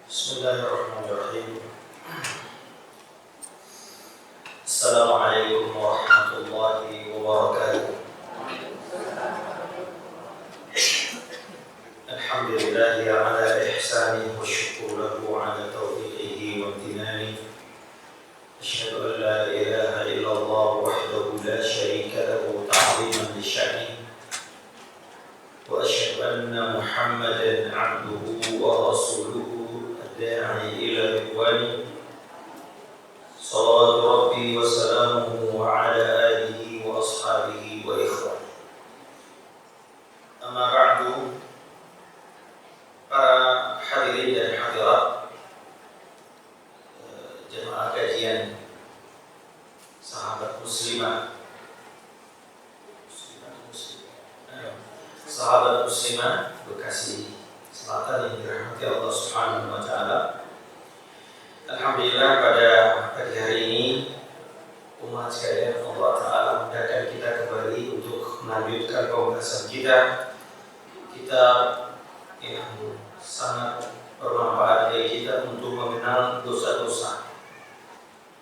Bismillahirrahmanirrahim. Assalamualaikum warahmatullahi wabarakatuh. Alhamdulillahi ala ihsanihi wa syukru lahu ala taufiqihi wa imtinanihi. Asyhadu an la ilaha illallah wahdahu la syarika lahu ta'ziman li sya'nihi. Wa asyhadu anna Muhammadan 'abduhu wa rasuluhu الداعي إلى رضوانه صلوات ربي وسلامه على آله وأصحابه وإخوانه. Amma ba'du, para hadirin dan hadirat jemaah kajian sahabat muslimah Bekasi Selatan yang dirahmati Allah Subhanahu wa taala. Alhamdulillah pada pagi hari ini umat sekalian, Allah taala mudahkan kita kembali untuk melanjutkan pembahasan kita yang sangat bermanfaat bagi kita untuk mengenal dosa-dosa.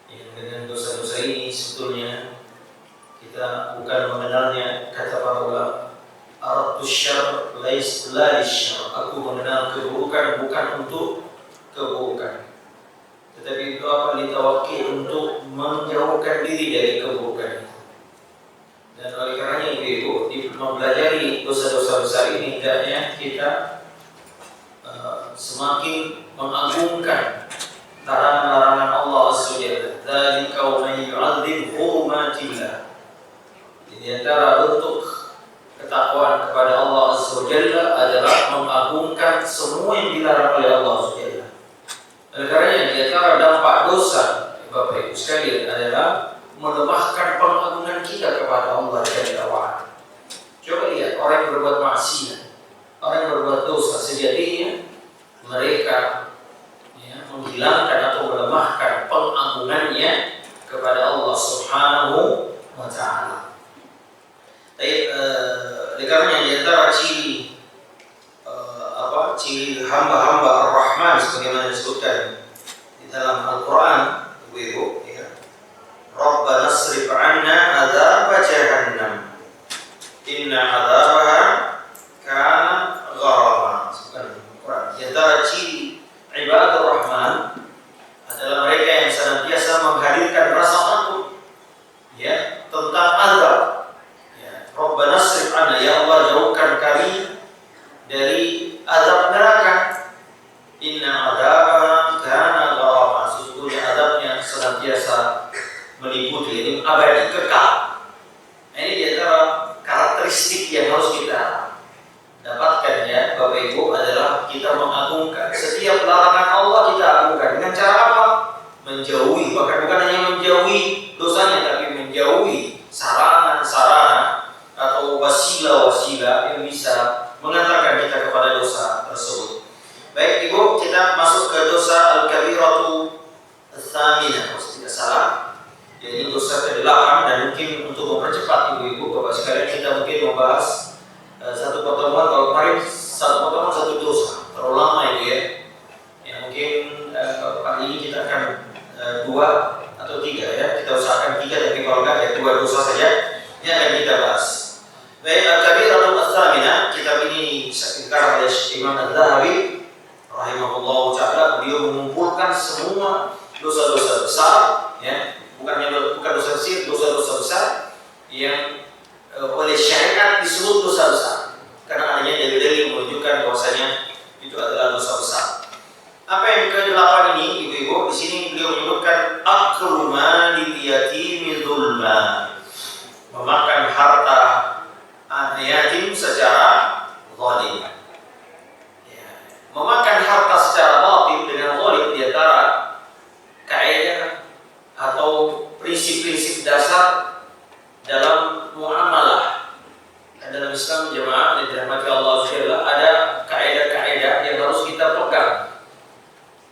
Yang dengan dosa-dosa ini sebetulnya kita bukan mengenalnya, kata para ulama, Aradtu syarr laisa la lisyarr. Aku mengenal keburukan bukan untuk keburukan, tetapi itu apa? Litawakki, untuk menjauhkan diri dari keburukan itu. Dan oleh karenanya ibu di mempelajari dosa-dosa besar ini, hendaknya kita semakin mengagungkan larangan-larangan Allah Azza wa Jalla. Dzalika wa may yu'azzim hurumatillah. Di antara bentuk ketakwaan kepada Allah Azza wa Jalla adalah mengagungkan semua yang dilarang oleh Allah Azza wa Jalla. Oleh karenanya di antara dampak dosa, Bapak Ibu sekalian, adalah melemahkan pengagungan kita kepada Allah Jalla wa Ala. Coba lihat orang yang berbuat maksiat, orang yang berbuat dosa, sejatinya mereka menghilangkan atau melemahkan pengagungannya kepada Allah Subhanahu wa taala. Karena di antara ciri hamba-hamba Ar-Rahman sebagaimana disebutkan di dalam Al-Quran, Ibu, ya. Rabbana asrif 'anna adzab jahannam inna 'adzabaha kana gharama. Di antara ciri ibadah Rahman adalah mereka yang senantiasa menghadirkan rasa takut, ya, tentang azab. Rabbana asrif 'anna, ya Allah jauhkan kami dari azab neraka. Inna 'adzabaha kana gharama, sesungguhnya azabnya senantiasa meliputi, ini abadi, kekal. Ini di antara karakteristik yang harus kita dapatkan, ya Bapak Ibu, adalah kita mengagungkan setiap larangan Allah. Kita agungkan dengan cara apa? Menjauhi, bahkan bukan hanya menjauhi dosanya, tapi menjauhi sarana-sarana atau wasilah-wasilah yang bisa mengantarkan kita kepada dosa tersebut. Baik Ibu, kita masuk ke dosa al-kabiratu ats-tsaminah, kalau tidak salah. Jadi dosa ke-8, dan mungkin untuk mempercepat Ibu-ibu, Bapak sekalian, kita mungkin membahas satu pertemuan. Kalau kemarin satu pertemuan satu dosa, terlalu lama itu ya. Yang mungkin kali ini kita akan 2 atau 3 ya. Kita usahakan 3, tapi kalau enggak ya 2 dosa saja yang akan kita bahas. Baik, al-kabiratu ats-tsaminah, kitab ini dikarang oleh Imam Az-Zahabi rahimahullahu taala. Beliau mengumpulkan semua dosa-dosa besar, ya, bukan dosa kecil, dosa-dosa besar yang oleh syariat disebut dosa besar, karena adanya dalil-dalil menunjukkan bahwasanya itu adalah dosa besar. Apa yang ke-8 ini, Ibu-ibu? Di sini beliau menyebutkan aklu malil yatimi dzulma, memakan harta anak yatim secara zalim. Ya. Memakan harta secara batil dengan zalim di antara kaidah atau prinsip-prinsip dasar dalam muamalah. Dalam Islam jemaah yang dirahmati Allah Subhanahu, ada kaidah-kaidah yang harus kita pegang,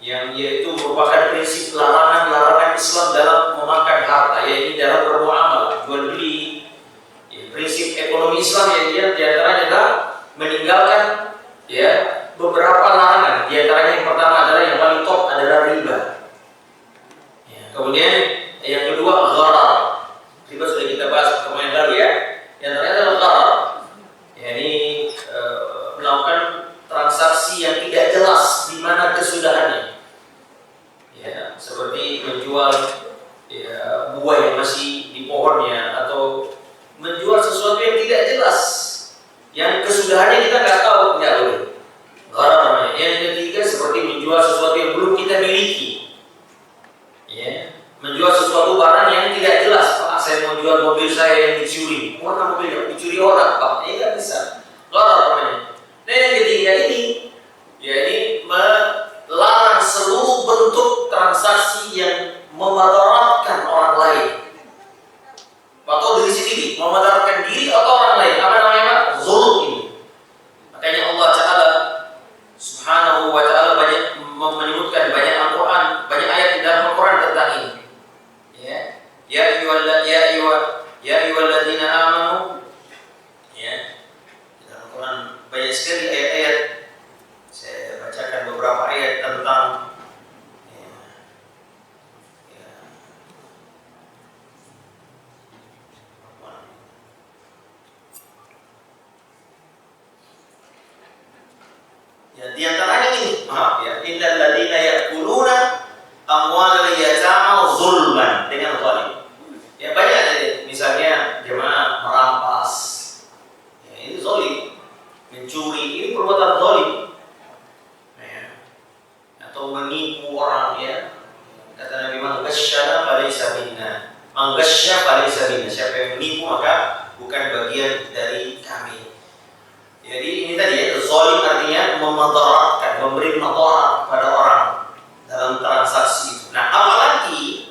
yang yaitu merupakan prinsip larangan-larangan Islam dalam memakan harta, yaitu dalam bermuamalah, jual beli. Prinsip ekonomi Islam yang diantaranya adalah meninggalkan, ya, beberapa larangan. Di antaranya yang pertama adalah yang kita miliki. Ya, menjual sesuatu barang yang tidak jelas. Pak, saya mau jual mobil saya yang dicuri. Mana mobil yang dicuri orang, Pak? Ya nggak bisa. Gharar namanya. Nah, yang ketiga ini, ya ini melarang seluruh bentuk transaksi yang memadaratkan orang lain atau diri sendiri, memadaratkan diri atau orang lain. Apa namanya, Pak? Zulm ini. Makanya Allah Ta'ala Subhanahu wa Ta'ala banyak menyebutkan, banyak Al-Quran, banyak ayat di dalam Al-Quran tentang ini. Ya ayyuhalladzina amanu. Ya, di dalam Al-Quran banyak sekali ayat-ayat. Saya bacakan beberapa ayat tentang di antaranya ini, maaf ya, innal ladzina ya'kuluna amwalal yatama zulman, dengan zalim. Ya banyak misalnya jemaah merampas. Ya, ini zalim. Mencuri ini perbuatan zalim. Ya. Atau menipu orang, ya. Kata Nabi, man ghasyana falaysa minna. Man ghasya falaysa minna. Siapa yang menipu maka bukan bagian dari kami. Jadi ini tadi ya, zalim artinya memadaratkan, memberi madarat pada orang dalam transaksi itu. Nah, apalagi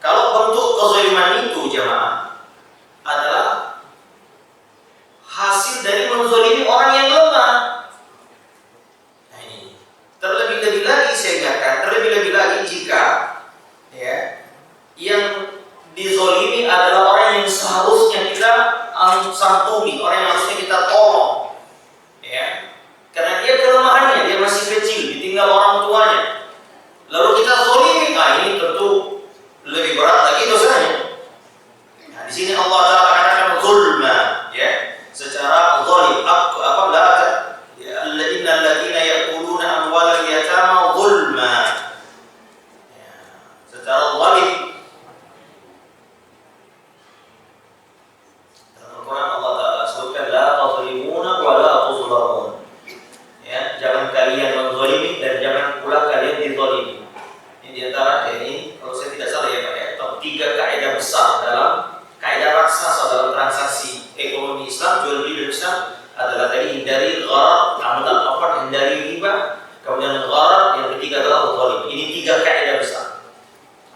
kalau bentuk kezaliman itu jemaah adalah hasil dari menzalimi orang yang lemah. Nah ini terlebih-lebih lagi saya ingatkan, terlebih-lebih lagi jika ya yang dizalimi adalah orang yang seharusnya kita santuni, orang yang harusnya kita tolong. Ya, karena dia kelemahannya, dia masih kecil, ditinggal orang tuanya. Lalu kita zalimi, ini tentu lebih berat lagi dosanya. Nah, di sini Allah Taala katakan zulma, ya, secara zalim. Apabila alladzina ya'kuluna amwalal yatama zulma, ya, secara zalim. Dalam Al-Quran Allah Taala sebutkan la tazlimuna wa la tuzlamun. Ya, jangan kalian menzalimi dan jangan pula kalian dizalimi. Ini di antara ini, kalau saya tidak salah ya Pak ya, top 3 kaidah besar dalam kaidah raksasa dalam transaksi ekonomi Islam, jual beli dalam Islam adalah tadi hindari gharar, hindari riba, kemudian gharar, yang ketiga adalah zalim. Ini 3 kaidah besar.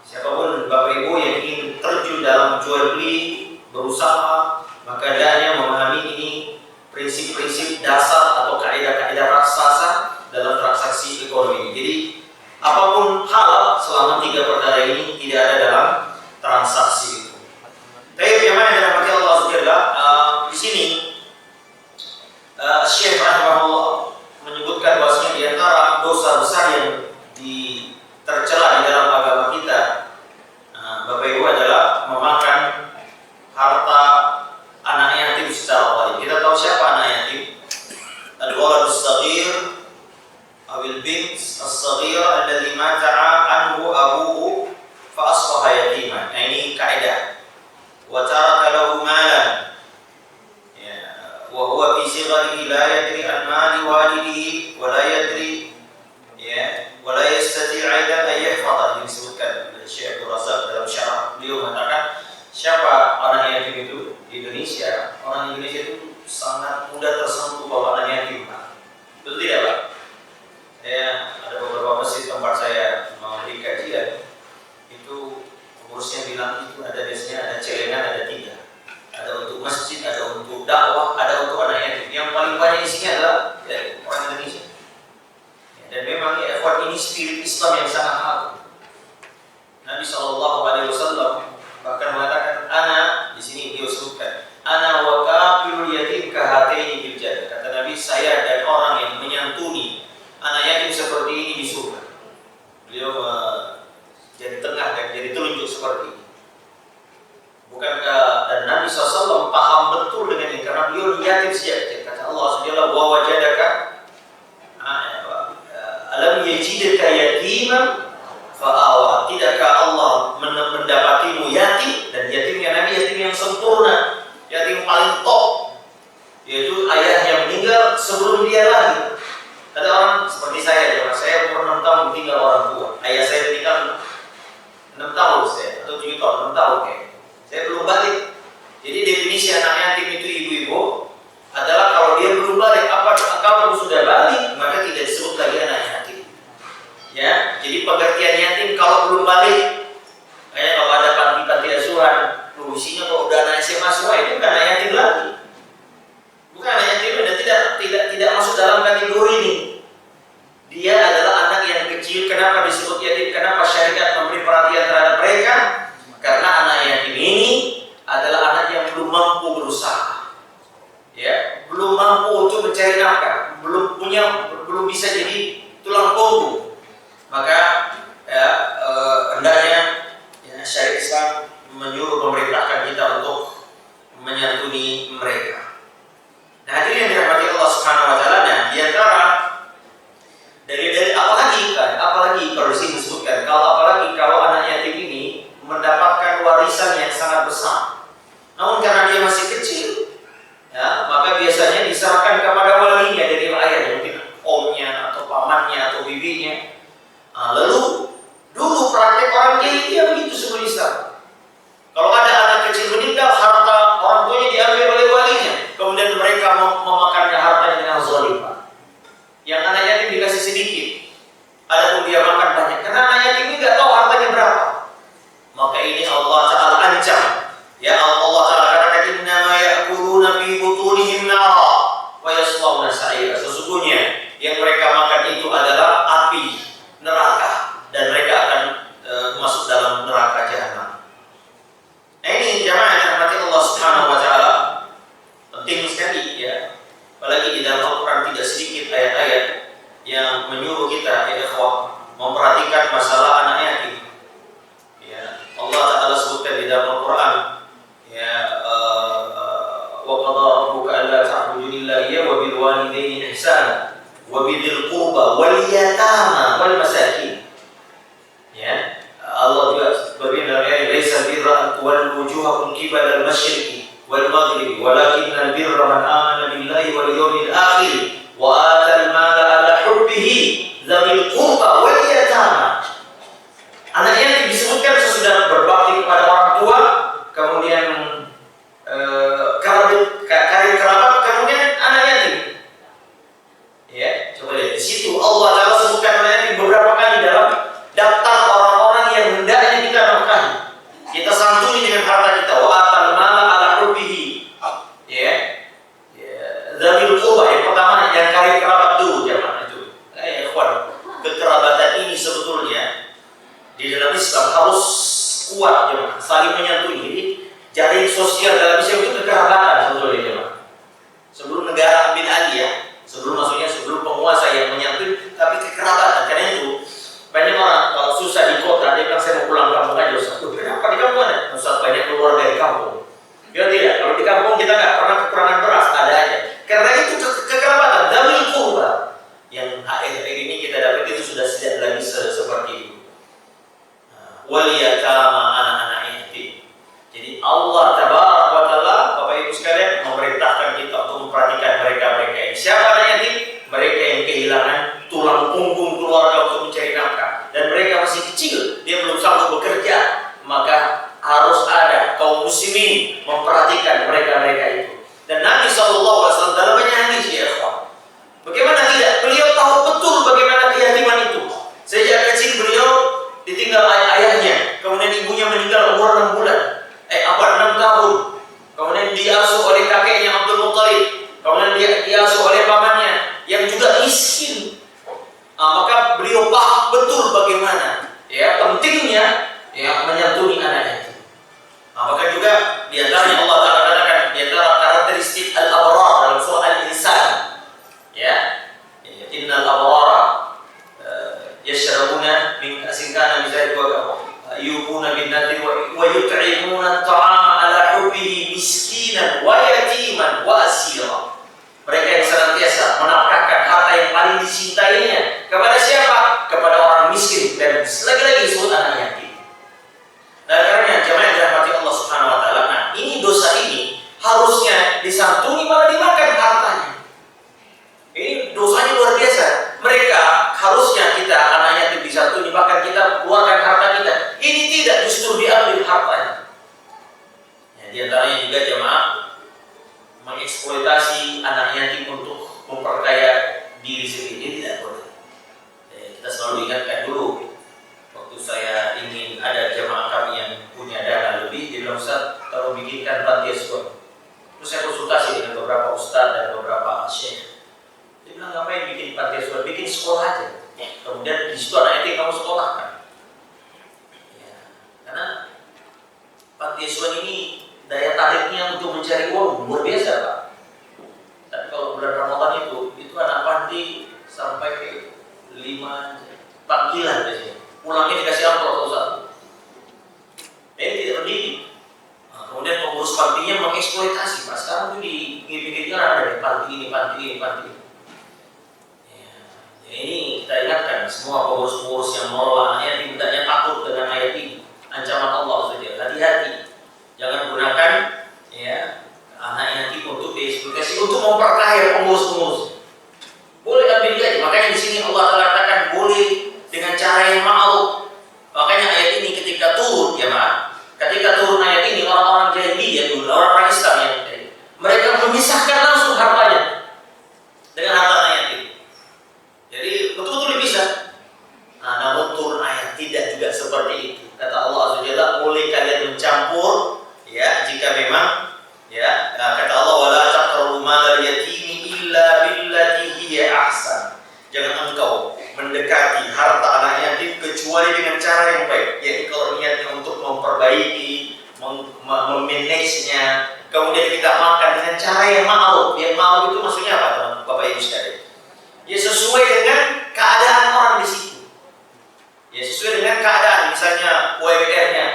Siapapun Bapak Ibu yang ingin terjun dalam jual beli, berusaha, maka hendaknya memahami ini prinsip-prinsip dasar atau kaidah-kaidah raksasa dalam transaksi ekonomi. Jadi apapun halal selama 3 perkara ini tidak ada dalam transaksi itu. Tapi yang mana dalam hati Allah Subhanahu di sini Syekh rahimahullah menyebutkan bahwasanya di antara dosa besar yang tercela di dalam agama kita, Bapak Ibu, adalah memakan harta anak yatim secara zalim. Kita tahu siapa anak yatim? Al-waladus saghir awil bint as-saghira alladhi mata anhu abuhu fa asbaha yatiman. Nah, ini kaidah. Wa taraka lahu malan. Ya, wa huwa fi sigharihi la yadri an mali walidihi wa la yadri ya wa la yastati' aidan an yahfadha. Ini disebutkan oleh Syekh Abdul Razak dalam syarah. Beliau mengatakan siapa anak yatim itu di Indonesia? Orang Indonesia itu sangat mudah tersentuh bahwa anak yatim. Betul tidak, Pak? Ada beberapa masjid tempat saya memberi kajian, itu pengurusnya bilang itu ada biasanya ada celengan, ada 3. Ada untuk masjid, ada untuk dakwah, ada untuk anak yatim. Yang paling banyak isinya adalah orang Indonesia. Dan memang ini spirit Islam yang sangat agung. Nabi SAW bahkan mengatakan, ana, di sini dia sebutkan, ana wa kafirul yatim kahataini fil jannah. Kata Nabi, saya dan orang yang menyantuni anak yatim seperti ini di surga. Beliau jadi tengah dan jadi telunjuk seperti ini. Bukankah dan Nabi SAW paham betul dengan ini karena beliau yatim sejak kecil. Kata Allah Subhanahu wa wajadaka alam yajidka yatiman fa'awa. Tidakkah Allah mendapatimu yatim, dan yatimnya Nabi yatim yang sempurna, yatim paling top, yaitu ayah yang meninggal sebelum dia lahir. Kata orang seperti saya umur 6 tahun ditinggal orang tua. Ayah saya meninggal 6 tahun atau 7 tahun, 6 tahun kayak. Saya belum balik. Jadi definisi anak yatim itu ibu-ibu adalah kalau dia belum balik. Kalau sudah balik maka tidak disebut lagi anak yatim. Ya, jadi pengertian yatim kalau belum balik, kayak kalau ada panti asuhan, isinya kalau udah anak SMA semua itu bukan anak yatim lagi. Bukan anak yatim, dan tidak masuk dalam kategori ini. Dia adalah anak yang kecil. Kenapa disebut yatim? Kenapa syariat memberi perhatian terhadap mereka? Karena anak yatim ini adalah anak yang belum mampu berusaha, ya, belum mampu untuk mencari nafkah, belum bisa jadi tulang punggung. Maka ya, hendaknya ya, syariat Islam menyuruh memerintahkan kita untuk menyantuni mereka. Nah, hadirin yang dirahmati Allah Subhanahu wa taala, nah di antara dari apalagi kalau disini disebutkan apalagi kalau anak yatim ini mendapatkan warisan yang sangat besar. Namun karena dia masih kecil, ya, maka biasanya diserahkan kepada walinya dari ayahnya, mungkin omnya atau pamannya atau bibinya. Lalu dulu praktek orang jahiliyah begitu sebelum Islam. Kalau ada anak kecil meninggal, harta orang tuanya diambil oleh walinya, kemudian mereka memakannya hartanya dengan zalim. Yang anak yatim dikasih sedikit, adapun dia makan banyak, karena anak yatim ini nggak tahu hartanya berapa. Maka ini Allah Ta'ala ancam. Ya, Allah Ta'ala katakan, innama ya'kuluna fi butunihim nara wa yaslawna sa'ira. Sesungguhnya yang mereka makan itu adalah api neraka, dan mereka akan masuk dalam neraka jahanam. Nah, ini jamaah yang dirahmati Allah Subhanahu wa taala, penting sekali ya. Apalagi di dalam Al-Qur'an tidak sedikit ayat-ayat yang menyuruh kita ya ikhwah memperhatikan masalah anak yatim. Ya, Allah Ta'ala sebutkan di dalam Al-Qur'an ya, wa qadara rabbuka alla ta'budu illa iyyahu wa bil walidayni ihsana wa bidzil qurba wal yatama wal masakin. Ya, Allah juga berfirman dalam ayat, "Laisa birra an tuwallu wujuhakum qibala al-masyriqi wal maghribi, walakinnal birra man amana billahi wal yawmil akhir wa atal mala ala hubbihi dzawil qurba wal yatama." Anak yatim disebutkan sesudah berbakti kepada orang tua, kemudian karib kerabat, kemudian anak yatim. Ya, coba lihat di situ Allah Ta'ala sebutkan anak yatim beberapa kali dalam daftar orang-orang yang hendaknya kita nafkahi, kita santuni dengan harta kita. Wa atal mala ala hubbihi. Ya, dzawil qurba yang pertama, yang karib kerabat dulu jemaah itu. Ikhwan, kekerabatan ini sebetulnya di dalam Islam harus kuat jemaah, saling menyantuni. Jadi jaring sosial dalam Islam itu kekerabatan sebetulnya jemaah. Sebelum negara ambil alih ya, sebelum penguasa yang menyantuni, tapi kekerabatan. Karena itu banyak orang kalau susah di kota, dia bilang saya mau pulang kampung aja Ustaz. Kenapa di kampung ada? Ustaz banyak keluar dari kampung. Ya tidak, kalau di kampung kita nggak pernah kekurangan beras, ada aja. Karena itu kekerabatan, dzawil qurba. Yang akhir-akhir ini kita dapat itu sudah tidak lagi seperti itu. Wal yatama, anak-anak yatim. Jadi Allah Tabaraka wa Ta'ala, Bapak Ibu sekalian, memerintahkan kita untuk memperhatikan mereka ini. Siapa anak yatim? Mereka yang kehilangan tulang punggung keluarga untuk mencari nafkah, dan mereka masih kecil, dia belum sanggup bekerja. Maka harus ada kaum muslimin memperhatikan mereka itu. Dan Nabi SAW dalam banyak hadis ya ikhwan, bagaimana tidak, beliau tahu betul bagaimana keyatiman itu. Sejak kecil beliau ditinggal ayahnya, kemudian ibunya meninggal umur 6 bulan, 6 tahun. Kemudian diasuh oleh kakeknya Abdul Muttalib, kemudian dia diasuh oleh pamannya yang juga miskin. Maka beliau paham betul bagaimana ya pentingnya ya menyantuni anak yatim. Maka juga di antaranya Allah Ta'ala katakan di antara karakteristik al-abrar dalam surah Al-Insan ya, innal abrara yashrabuna min ka'sin kana mizajha wa yufuna bin nadri wa yut'imuna at-ta'ama ala hubbihi miskinan wa yatiman wa asira. Mereka yang senantiasa menafkahkan harta yang paling dicintainya kepada siapa? Kepada orang miskin, dan lagi-lagi disebut anak yatim. Nah, karena jemaah yang dirahmati Allah Subhanahu wa Ta'ala, nah ini dosa ini harusnya disantuni malah dimakan hartanya. Ini dosanya luar biasa. kemudian di situ anak yatim kamu sekolahkan. Ya, karena panti asuhan ini daya tariknya untuk mencari uang luar biasa, Pak. Tapi kalau bulan Ramadan itu anak panti sampai ke 5 panggilan biasanya. Pulangnya dikasih amplop satu. Ini tidak pendidik. Nah, kemudian pengurus pantinya mengeksploitasi, Pak. Sekarang itu di pinggir-pinggir ada di panti ini. Ya, ini kita ingatkan semua pengurus-pengurus yang mengelola anak yatim, hendaknya takut dengan ayat ini. Ancaman Allah SWT. Hati-hati. Jangan gunakan ya anak yatim untuk dieksploitasi untuk memperkaya pengurus-pengurus. Boleh ambil gaji. Makanya di sini Allah telah katakan boleh dengan cara yang ma'ruf. Makanya ayat ini ketika turun, ya Pak, ketika turun ayat ini orang-orang jahiliyah dulu, orang-orang Islam yang mereka memisahkan langsung hartanya dengan harta anak yatim. Jadi betul-betul dipisah. Nah, namun turun ayat tidak juga seperti itu. Kata Allah SWT, boleh kalian mencampur, ya, jika memang, ya, kata Allah, wala taqrabu malal yatimi illa billati hiya ahsan. Jangan engkau mendekati harta anak yatim kecuali dengan cara yang baik, yaitu kalau niatnya untuk memperbaiki, memanage-nya, kemudian kita makan dengan cara yang ma'ruf. Yang ma'ruf itu maksudnya apa, teman Bapak Ibu sekalian? Ya sesuai dengan keadaan orang di situ. Ya sesuai dengan keadaan, misalnya UMR-nya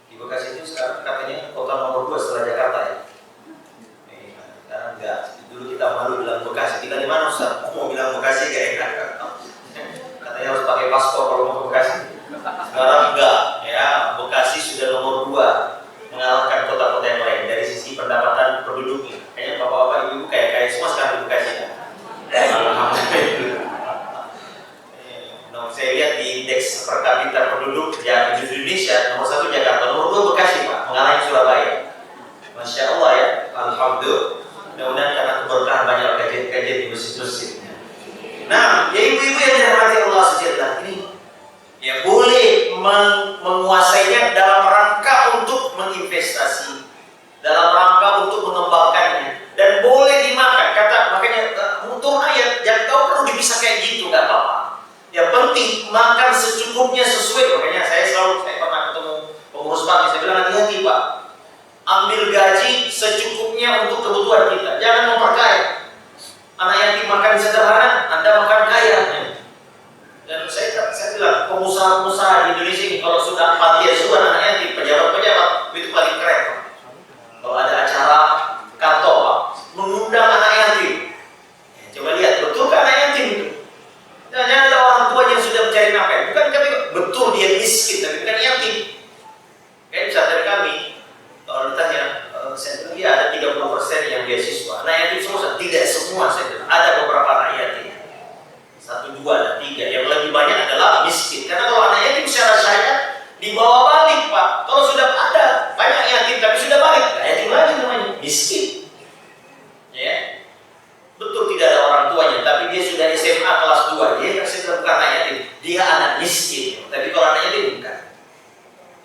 di Bekasi itu sekarang katanya kota nomor 2 setelah Jakarta ya. Sekarang enggak. Dulu kita malu bilang Bekasi. Kita di mana Ustaz? Mau bilang Bekasi kayak enak. Katanya harus pakai paspor kalau mau ke Bekasi. Sekarang enggak, ya. Bekasi sudah nomor 2 mengalahkan kota-kota yang lain dari sisi pendapatan penduduknya. Kayaknya bapak-bapak ibu-ibu kayak semua sekarang di Bekasi ya. Alhamdulillah. Saya lihat di indeks per kapita penduduk yang di Indonesia nomor 1 Jakarta, nomor 2 Bekasi Pak, mengalahkan Surabaya. Masya Allah ya, alhamdulillah. Mudah-mudahan karena keberkahan banyak kajian-kajian di masjid-masjid. Nah, ya ibu-ibu yang dirahmati Allah SWT ini, ya boleh menguasainya dalam rangka untuk menginvestasi, dalam rangka untuk mengembangkannya, dan boleh dimakan. Makanya mutur ayat, jangan tahu perlu dipisah kayak gitu, nggak apa-apa. Ya penting makan secukupnya sesuai. Makanya saya pernah ketemu pengurus bank, saya bilang hati-hati Pak, ambil gaji secukupnya untuk kebutuhan kita, jangan memperkaya. Anak yatim makan sederhana, Anda makan kaya. Dan saya bilang pengusaha-pengusaha di Indonesia ini kalau sudah panti asuhan anak yatim, pejabat-pejabat itu paling keren Pak. Kalau ada acara kantor Pak, mengundang anak yatim, ya, coba lihat betul kan anak yatim itu. Jangan ada orang tua yang sudah mencari nafkah. Bukan kami betul dia miskin, tapi bukan yatim. Kayak misalnya dari kami, kalau ditanya, saya bilang ya ada 30% yang beasiswa. Anak yatim semua, tidak semua saya bilang. Ada beberapa anak yatim, 1, 2, dan 3. Yang lebih banyak adalah miskin. Karena kalau anak yatim secara syariat dibawa balik Pak. Kalau sudah ada banyak yatim tapi sudah balik, nah, yatim lagi namanya miskin. Ya. Betul tidak ada orang tuanya, tapi dia sudah SMA kelas 2, dia bukan anak yatim, dia anak miskin. Tapi kalau anak yatim bukan.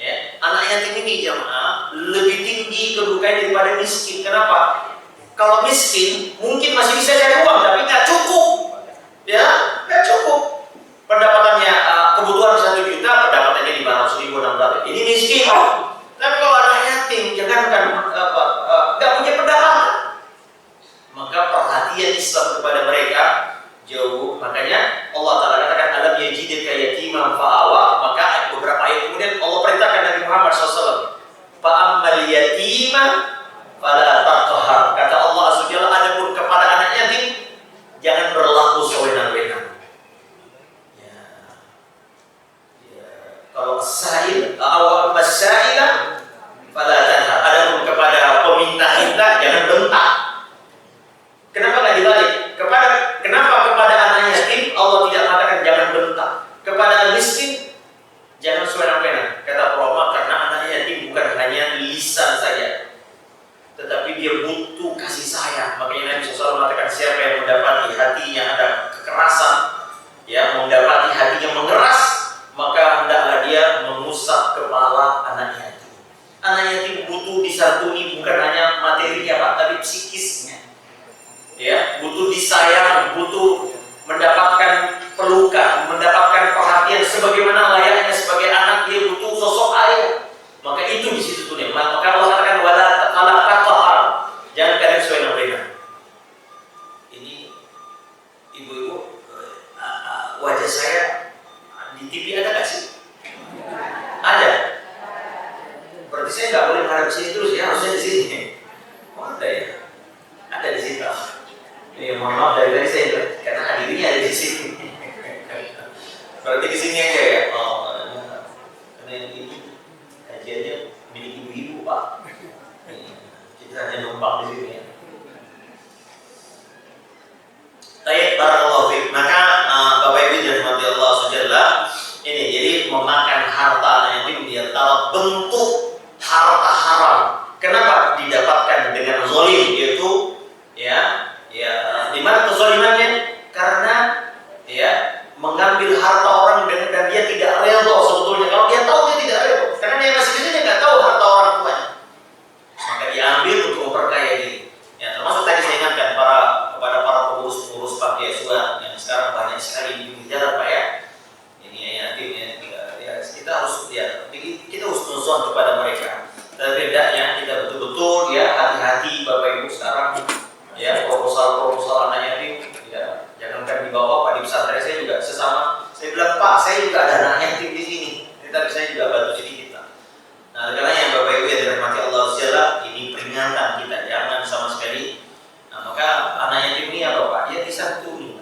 Ya, anak yatim ini jamaah lebih tinggi kedudukannya daripada miskin. Kenapa? Kalau miskin mungkin masih bisa cari uang, tapi nggak cukup. Ya, nggak cukup. Pendapatannya kebutuhan 1 juta, pendapatannya 500.000, 600.000. Ini miskin. Tapi kalau anak yatim, jangankan nggak punya pendapatan, maka perhatian Islam kepada mereka jauh. Makanya Allah Ta'ala katakan alam yajidka yatiman fa'awa. Maka beberapa ayat kemudian Allah perintahkan Nabi Muhammad SAW, fa'ammal yatima fala taqhar. Kata Allah SWT, adapun kepada anak yatim wajah saya di TV ada nggak sih? Ada. Berarti saya nggak boleh menghadap sini terus ya, harusnya di sini. Oh, ada ya? Ada di situ. Ya, mohon maaf dari tadi saya karena hadirnya ada di sini. Berarti di sini aja ya. Oh, karena ini kajiannya milik ibu-ibu Pak. Kita hanya numpang di sini ya. Baik, barakallahu fiik. Maka Bapak Ibu dirahmati Allah subhanahu ini jadi memakan harta yatim di antara bentuk harta haram. Kenapa didapatkan dengan zalim, yaitu di mana kezalimannya? Karena mengambil harta orang dan dia tidak rela sebetulnya. Kalau dia tahu dia tidak rela, karena dia masih kecil dia nggak tahu harta orang tuanya, maka diambil untuk memperkaya diri. Ya, termasuk tadi saya ingatkan kepada para pengurus panti asuhan yang sekarang banyak sekali bicara Pak ya. Ini yatim ya, kita harus kita harus nuzon kepada mereka. Tapi hendaknya kita betul-betul hati-hati Bapak Ibu sekarang ya, proposal anak yatim ya, jangankan dibawa Pak di pesantren saya juga sesama. Saya bilang Pak, saya juga ada anak yatim di sini. Tapi saya juga bantu sedikit Pak. Nah, karena yang Bapak Ibu yang dirahmati Allah sekalian, ini peringatan kita jangan sama sekali. Nah, maka anak yatim ini apa Pak? Ya disantuni.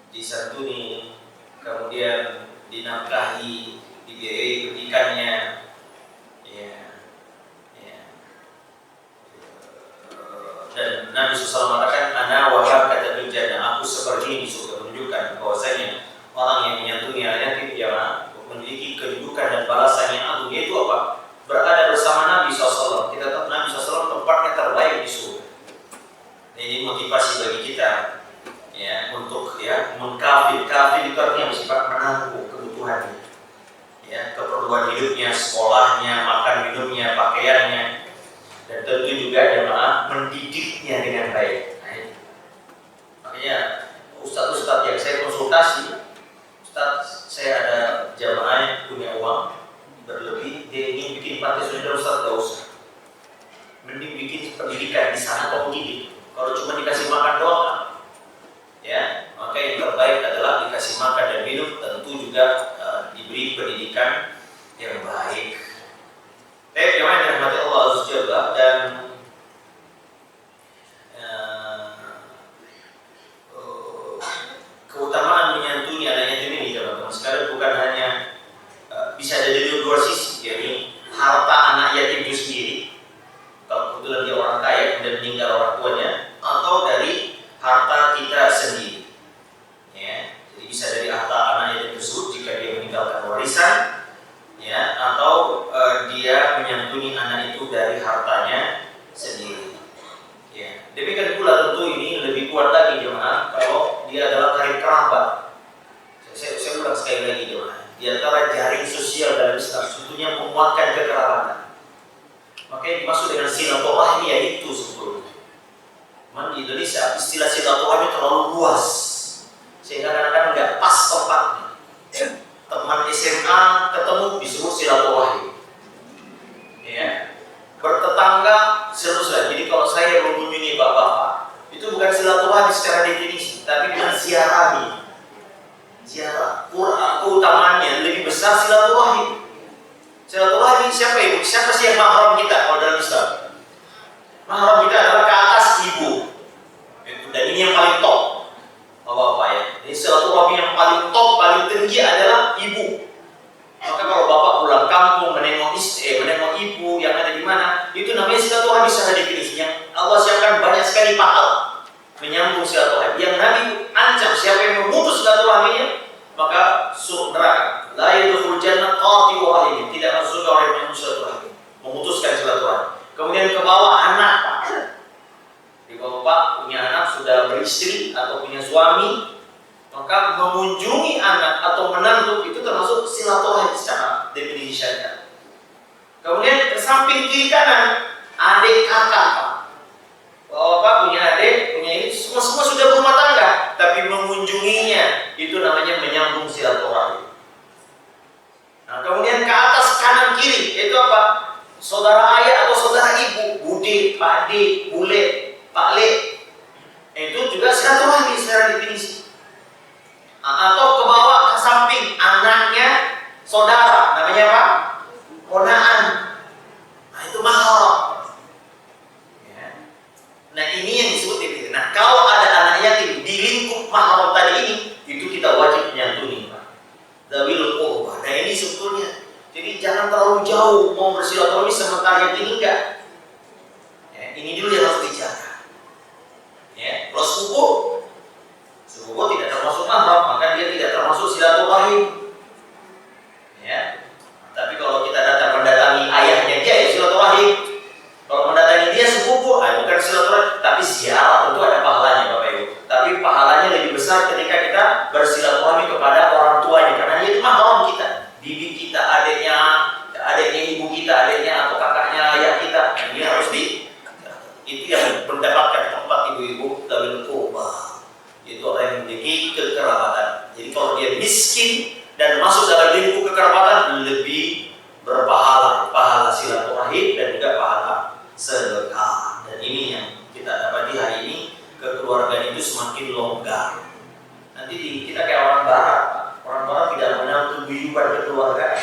Disantuni, kemudian dinafkahi, dibiayai pendidikannya. Dan Nabi SAW mengatakan, ana wahab kata jannah, aku seperti ini, sudah menunjukkan bahwasanya orang yang menyantuni anak yatim yang memiliki kedudukan dan balasan yang agung, yaitu apa? Berada bersama Nabi SAW. Kita tahu Nabi SAW tempatnya terbaik di surga. Ini motivasi bagi kita ya untuk mengkafir itu artinya bersifat menanggung kebutuhannya, keperluan hidupnya, sekolahnya, makan minumnya, pakaiannya. Dan tentu juga jemaah mendidiknya dengan baik. Makanya ustaz-ustaz yang saya konsultasi, Ustaz, saya ada jemaah yang punya uang berlebih, dia ingin bikin panti asuhan, Ustaz, gak usah. Mending bikin pendidikan di sana kok didik. Kalau cuma dikasih makan doang, maka yang terbaik adalah dikasih makan dan minum, tentu juga diberi pendidikan yang baik. Yang dirahmati Allah Azza wa Jalla, dan keutamaan menyantuni anak yatim ini teman-teman sekalian bukan hanya bisa dari dua sisi, yakni harta anak yatim itu sendiri, kalau kebetulan dia orang kaya dan meninggal orang tuanya, atau dari harta kita sendiri. Jadi bisa dari harta anak yatim tersebut jika dia meninggalkan warisan, atau dia menyantuni anak itu dari hartanya sendiri. Demikian pula tentu ini lebih kuat lagi jemaah kalau dia adalah karib kerabat. Saya ulang sekali lagi jemaah. Di antara jaring sosial dalam Islam sebetulnya menguatkan kekerabatan. Makanya dimaksud dengan silaturahmi itu sebetulnya. Di Indonesia istilah silaturahmi terlalu luas sehingga kadang-kadang nggak pas tempatnya. Teman SMA ketemu disebut silaturahmi. Bertetangga selesai. Jadi kalau saya mengunjungi bapak-bapak, itu bukan silaturahmi secara definisi, tapi dengan ziarahi. Ziarah. Keutamaannya lebih besar silaturahmi. Silaturahmi siapa ibu? Siapa sih yang mahram kita kalau dalam Islam? Mahram kita adalah ke atas ibu. Dan ini yang paling top. Bapak-bapak ya. Ini silaturahmi yang paling top, paling tinggi adalah ibu. Maka kalau bapak pulang kampung menengok ibu yang ada di mana, itu namanya silaturahmi secara definisi. Yang Allah siapkan banyak sekali pahala menyambung silaturahmi. Yang Nabi ancam siapa yang memutus silaturahminya maka surga neraka. La yadkhulul jannah qati'u rahim. Tidak masuk surga orang yang memutus silaturahmi, memutuskan silaturahmi. Kemudian ke bawah anak Pak. Di bawah Pak punya anak sudah beristri atau punya suami, maka mengunjungi anak atau menantu itu termasuk silaturahmi secara definisi syariat. Kemudian ke samping kiri kanan adik kakak Pak. Bapak punya adik, punya ini, semua sudah berumah tangga, tapi mengunjunginya itu namanya menyambung silaturahmi. Nah, kemudian ke atas kanan kiri itu apa? Saudara ayah atau saudara ibu, bude, pak de, bule, pak le. Itu juga silaturahmi secara definisi. mahram tadi ini, itu kita wajib menyantuni, Pak. Dzawil qurbah. Nah ini sebetulnya. Jadi jangan terlalu jauh mau bersilaturahmi sementara yang ini enggak. Ya, ini dulu yang harus dijaga. Ya, kalau sepupu tidak termasuk mahram, maka dia tidak termasuk silaturahim. Ya. Tapi kalau kita mendatangi ayahnya dia, ya silaturahim. Kalau mendatangi dia sepupu, bukan silaturahim, tapi ziarah, tentu ada pahalanya, Bapak Ibu. Tapi pahalanya lebih besar ketika kita bersilaturahmi kepada orang tuanya, karena dia itu mahram kita, bibi kita, adiknya ibu kita, adiknya atau kakaknya ayah kita. Nah, ini harus itu yang mendapatkan tempat ibu-ibu dzawil qurbah. Itu orang yang memiliki kekerabatan. Jadi kalau dia miskin dan masuk dalam lingkup kekerabatan, lebih berpahala, pahala silaturahim dan juga pahala sedekah. Dan ini yang kita dapati hari ini, kekeluargaan itu semakin longgar. Nanti kita kayak orang barat, Pak. Orang barat tidak mengenal keguyuban kekeluargaan.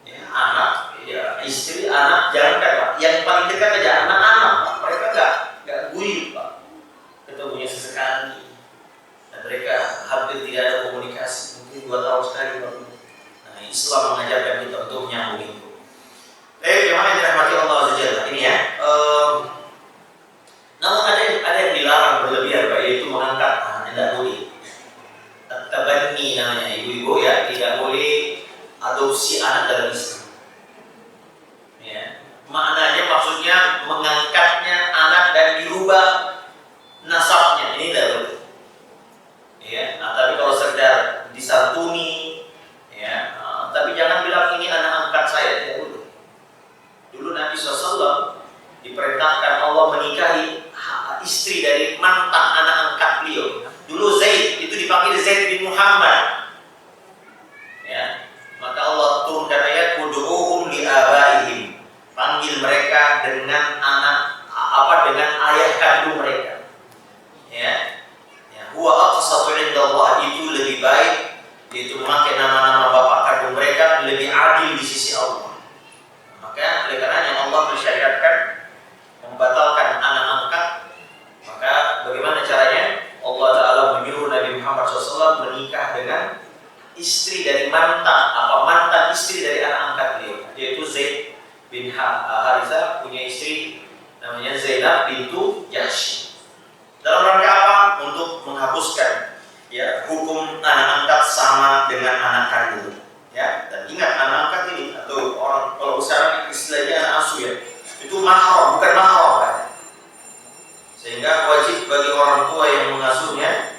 Ya, anak, ya, istri, anak, jangan kan, Pak. Yang paling dekat aja anak-anak, Pak. Mereka nggak guyup, Pak. Ketemunya sesekali. Dan mereka hampir tidak ada komunikasi. Mungkin 2 tahun sekali, Pak. Nah, Islam mengajarkan kita untuk menyambung itu. Gimana yang dirahmati Allah Azza Jalla ini ya. Namun ada yang dilarang berlebihan, Pak, yaitu mengangkat. Tidak boleh. Tabanni namanya, ibu-ibu ya, tidak boleh adopsi anak dalam Islam. Ya. Maknanya maksudnya mengangkatnya anak dan dirubah nasabnya, ini tidak boleh. Ya, tapi kalau sekedar disantuni, ya, tapi jangan bilang ini anak angkat saya, tidak boleh. Dulu Nabi SAW diperintahkan Allah menikahi istri dari mantan anak angkat beliau. Dulu Zaid itu dipanggil Zaid bin Muhammad. Ya, maka Allah turunkan ayat ud'uhum li abaihim. Panggil mereka dengan dengan ayah kandung mereka. Ya. Huwa aqsatu 'inda Allah, itu lebih baik, yaitu memakai nama-nama bapak kandung mereka, lebih adil di sisi Allah. Maka oleh karenanya Allah mensyariatkan membatalkan anak angkat. Maka bagaimana caranya? Allah Ta'ala menyuruh Nabi Muhammad SAW menikah dengan istri dari mantan istri dari anak angkat beliau, yaitu Zaid bin Harithah punya istri namanya Zainab bintu Jahsy. Dalam rangka apa? Untuk menghapuskan ya hukum anak angkat sama dengan anak kandung. Ya, dan ingat anak angkat ini atau orang kalau sekarang istilahnya anak asuh ya, itu mahram, bukan mahram, Pak. Sehingga wajib bagi orang tua yang mengasuhnya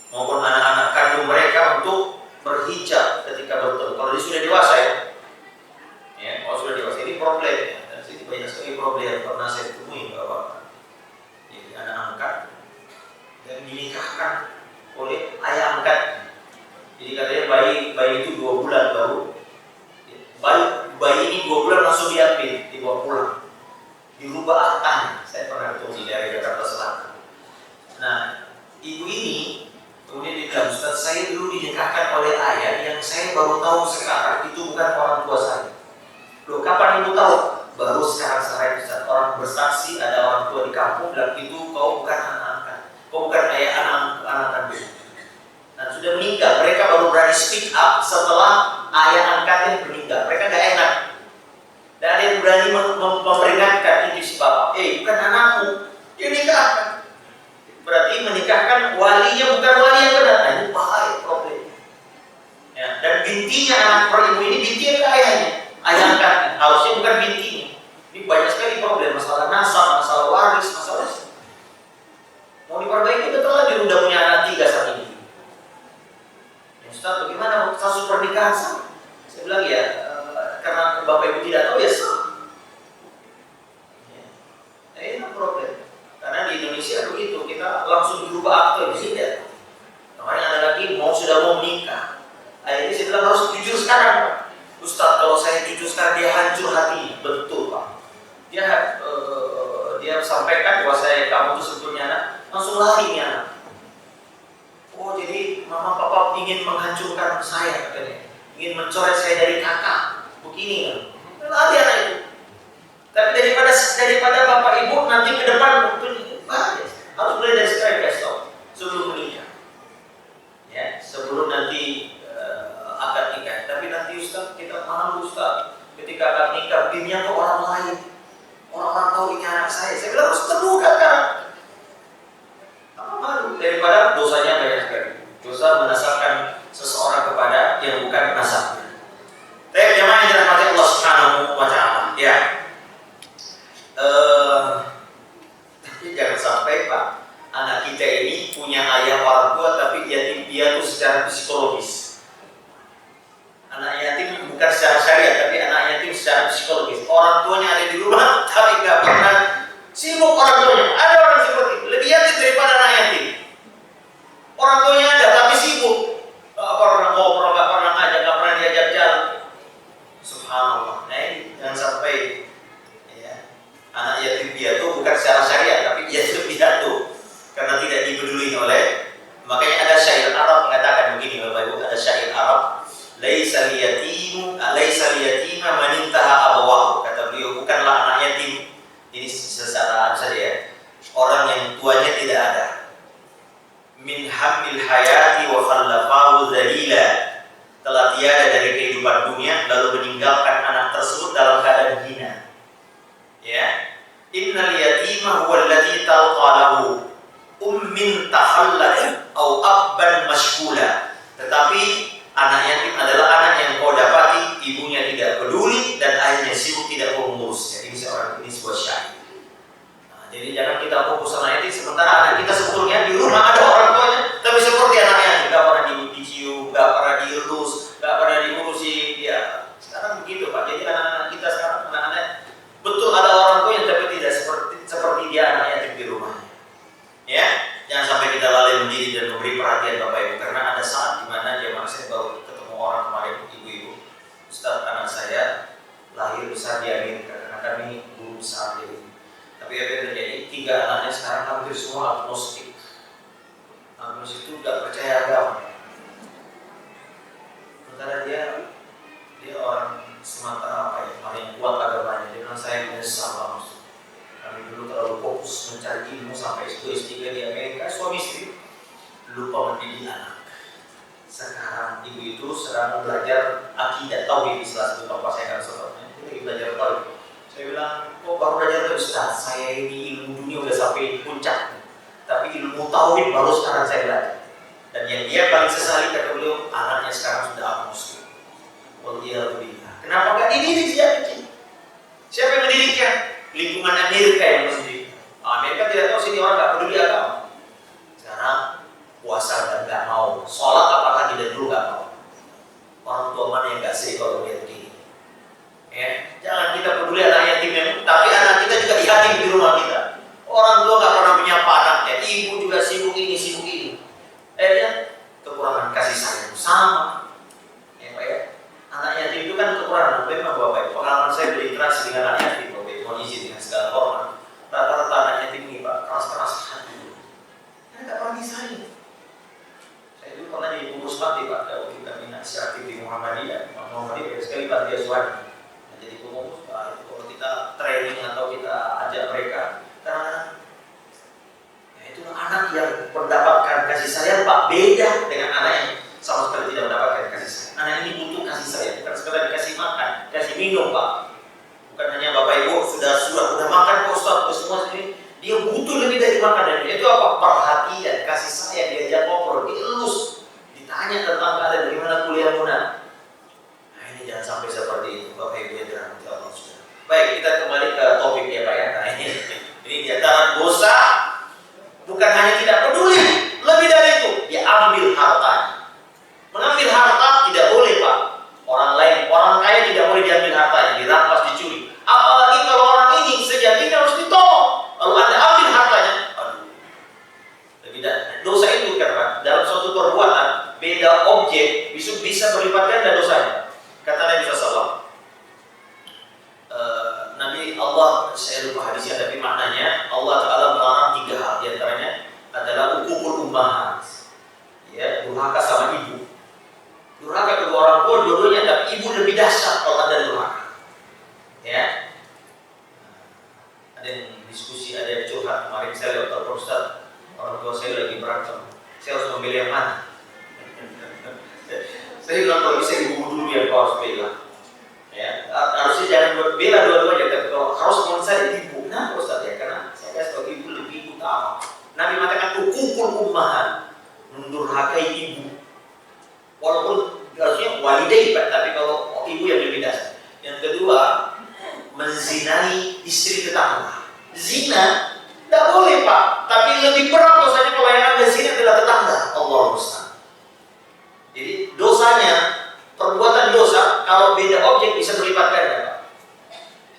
maupun anak-anak kandung mereka untuk berhijab ketika bertemu. Kalau dia sudah dewasa ya, kalau sudah dewasa ini problem ya. Dan sini banyak sekali problem yang pernah saya temui bahwa jadi anak angkat dan dinikahkan oleh ayah angkat. Jadi katanya bayi itu 2 bulan baru. Bayi ini 2 bulan langsung diambil, dibawa pulang. Dirubah akta. Saya pernah ketemu di daerah Jakarta Selatan. Nah, ibu ini kemudian dia bilang, Ustaz, saya dulu dinikahkan oleh ayah yang saya baru tahu sekarang itu bukan orang tua saya. Loh, kapan ibu tahu? Baru sekarang Ustaz. Orang bersaksi, ada orang tua di kampung bilang itu kau bukan anak angkat, kau bukan ayah anak kandung. Dan sudah meninggal, mereka baru berani speak up setelah ayah angkatnya meninggal. Mereka nggak enak. Dan ada yang berani memperingatkan itu si bapak, bukan anakmu, dia nikahkan. Berarti menikahkan walinya bukan wali yang benar. Nah, ini bahaya problem. Ya, dan bintinya anak ibu ini bintinya ke ayahnya, ayah angkatnya. Harusnya bukan bintinya. Ini banyak sekali problem, masalah nasab, masalah waris, masalah mau diperbaiki betul lagi udah punya anak 3 saat ini. Ya, Ustaz, bagaimana kasus pernikahan sama? Saya bilang ya. Karena bapak ibu tidak tahu ya sah. Nah, ini problem. Karena di Indonesia begitu, kita langsung berubah akte tidak. Kemarin ada lagi sudah mau menikah. Akhirnya saya bilang harus jujur sekarang, Pak. Ustaz, kalau saya jujur sekarang dia hancur hatinya. Betul, Pak. Dia sampaikan bahwa kamu itu sebetulnya anak, langsung lari nih anak. Oh, jadi mama papa ingin menghancurkan saya katanya. Ingin mencoret saya dari kakak. Begini kan, lari anak itu. Tapi daripada bapak ibu nanti ke depan mungkin harus mulai dari sekarang, guys, sebelum menikah. sebelum nanti akad nikah. Tapi nanti Ustaz, kita malu Ustaz, ketika akad nikah pinnya ke orang lain, orang-orang tahu ini anak saya bilang harus terbuka kan. Apa malu daripada dosanya banyak sekali. Dosa menasabkan seseorang kepada yang bukan nasabnya. Tapi jemaah yang dirahmati Allah Subhanahu wa taala, ya. Tapi jangan sampai Pak, anak kita ini punya ayah orang tua tapi yatim piatu secara psikologis. Anak yatim bukan secara syariat tapi anak yatim secara psikologis. Orang tuanya ada di rumah tapi nggak pernah sibuk orang tuanya. Ada orang seperti itu, lebih yatim daripada anak yatim. Orang tuanya ada tapi sibuk. Nggak pernah ngobrol, nggak pernah ngajak, nggak pernah diajak jalan. Subhanallah. Nah ini jangan sampai ya, anak yatim piatu bukan secara syariat tapi yatim piatu karena tidak dipeduli oleh. Makanya ada syair Arab mengatakan begini, Bapak Ibu, ada syair Arab, laisa liyatima man intaha abawahu. Kata beliau, bukanlah anak yatim ini secara saja ya, orang yang tuanya tidak ada. Min hamil hayati wa khallafahu dzalila, telah tiada dari kehidupan dunia lalu meninggalkan anak tersebut dalam keadaan hina. Ya, innal yatima huwa alladhi talqa lahu ummin takhallat au abban mashkula. Tetapi anak yatim adalah anak yang kau dapati ibunya tidak peduli dan ayahnya sibuk tidak mau mengurusnya. Ini sebuah syair. Nah, jadi jangan kita fokus anak yatim sementara anak kita sebetulnya di rumah ada orang tuanya, tapi seperti anak yatim, nggak pernah dicium, nggak pernah dielus, nggak pernah diurusi. Ya sekarang begitu Pak. Jadi anak-anak kita sekarang anak-anak betul ada orang tua yang tapi tidak seperti dia anak yatim di rumahnya. Ya, jangan sampai kita lalai mendiri dan memberi perhatian Bapak Ibu, karena ada saat di mana jemaah saya baru ketemu orang kemarin, ibu-ibu, Ustaz, anak saya lahir besar di Amerika karena kami guru besar di. Tapi apa yang terjadi? 3 anaknya sekarang hampir semua agnostik. Agnostik itu tidak percaya agama. Sementara dia orang Sumatera apa ya, paling kuat agamanya. Dia bilang saya menyesal banget. Kami dulu terlalu fokus mencari ilmu sampai S2, S3 di Amerika, suami istri lupa mendidik anak. Sekarang ibu itu sedang belajar akidah, tauhid, salah satu tempat saya akan sebutnya. Dia lagi belajar tauhid. Saya bilang, kok baru belajar tauhid Ustaz? Saya ini ilmu dunia udah sampai puncak, tapi ilmu tauhid baru sekarang saya belajar. Dan yang dia paling sesali kata beliau, anaknya sekarang sudah agnostik. Waliyahulillah. Kenapa gak dididik sejak kecil? Siapa yang mendidiknya? Lingkungan Amerika yang mendidik. Amerika tidak tahu sini orang gak peduli agama. Sekarang puasa dan gak mau, sholat apalagi dan dulu gak mau. Orang tua mana yang gak sih kalau lihat begini? Ya, jangan kita peduli anak yatim yang, tapi anak kita juga dihakim di rumah kita. Orang tua gak pernah menyapa anaknya, ibu juga sibuk ini, sibuk ini. Akhirnya kekurangan kasih sayang sama. Ya Pak ya, anak yatim itu kan kekurangan. Memang Bapak Ibu, pengalaman saya berinteraksi dengan anak yatim, mohon izin dengan segala hormat, rata-rata anak yatim ini Pak keras-keras hati. Saya nggak pernah disayang. Saya dulu pernah jadi pengurus panti Pak, kalau kita minat aktif di Muhammadiyah sekali panti asuhan. Nah, jadi pengurus Pak, kalau kita training atau kita ajak mereka, karena ya itu anak yang mendapatkan kasih sayang Pak beda dengan anak yang sama sekali tidak mendapatkan kasih sayang. Anak ini butuh kasih sayang, bukan sekedar dikasih makan, kasih minum Pak. Bukan hanya Bapak Ibu sudah makan kok Ustaz, semua ini dia butuh lebih dari makanan. Itu apa? Perhatian, kasih sayang, diajak ngobrol, dielus, ditanya tentang keadaan bagaimana kuliahmu nak. Nah ini jangan sampai seperti itu Bapak Ibu yang dirahmati Allah sudah. Baik, kita kembali ke topik ya Pak ya. Nah ini di antara dosa bukan hanya tidak peduli, lebih dari itu dia ambil hartanya. Mengambil harta tidak boleh Pak. Orang kaya tidak boleh diambil hartanya, dirampas, dicuri. Apalagi kalau orang ini sejatinya harus ditolong, lalu Anda ambil hartanya. Aduh. Lebih dosa itu kan Pak, dalam suatu perbuatan beda objek bisa berlipat ganda dosanya. Kata Nabi SAW, Nabi Allah, saya lupa hadisnya tapi maknanya Allah Ta'ala melarang 3 hal. Di antaranya adalah uqukul ummahat, ya, durhaka sama ibu. Durhaka kedua orang tua dua-duanya, tapi ibu lebih dahsyat kalau ada durhaka. Ya, ada yang diskusi, ada yang curhat kemarin saya lihat Pak Ustaz, orang tua saya lagi berantem, saya harus memilih yang mana? Tapi kalau bisa ibu dulu yang kau harus bela. Ya, harusnya jangan bela dua-duanya. Tapi kalau harus menurut saya ibu, nah Ustaz ya, karena saya sebagai ibu lebih utama. Nabi mengatakan ukukul ummahan, mendurhakai ibu. Walaupun harusnya walidai Pak, tapi kalau ibu yang lebih dasar. Yang kedua, menzinai istri tetangga. Zina tidak boleh Pak, tapi lebih berat dosanya kalau yang anda zina adalah tetangga. Allah Ustaz. Jadi dosanya, perbuatan dosa kalau beda objek bisa berlipat ganda Pak.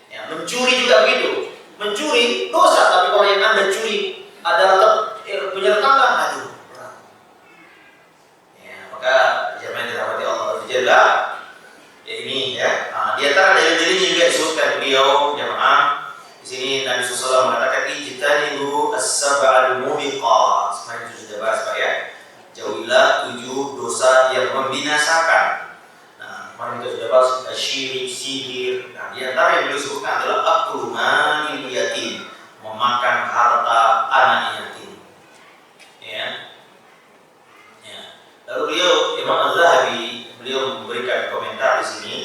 Ya, mencuri juga begitu. Mencuri dosa, tapi kalau yang anda curi adalah punya tetangga, aduh berat. Ya, maka jamaah dirahmati Allah Jalla. Ya ini ya. Nah, di antara dalil-dalilnya juga disebutkan beliau jamaah. Di sini Nabi SAW mengatakan ijtanibu as-sab'al mubiqat. Sebenarnya itu sudah bahas Pak ya. Jauhilah 7 dosa yang membinasakan. Nah, kemarin kita sudah bahas syirik, sihir. Nah, di antara yang beliau sebutkan adalah aklu malil yatim, memakan harta anak yatim. Ya. Ya. Lalu beliau Imam Az-Zahabi beliau memberikan komentar di sini.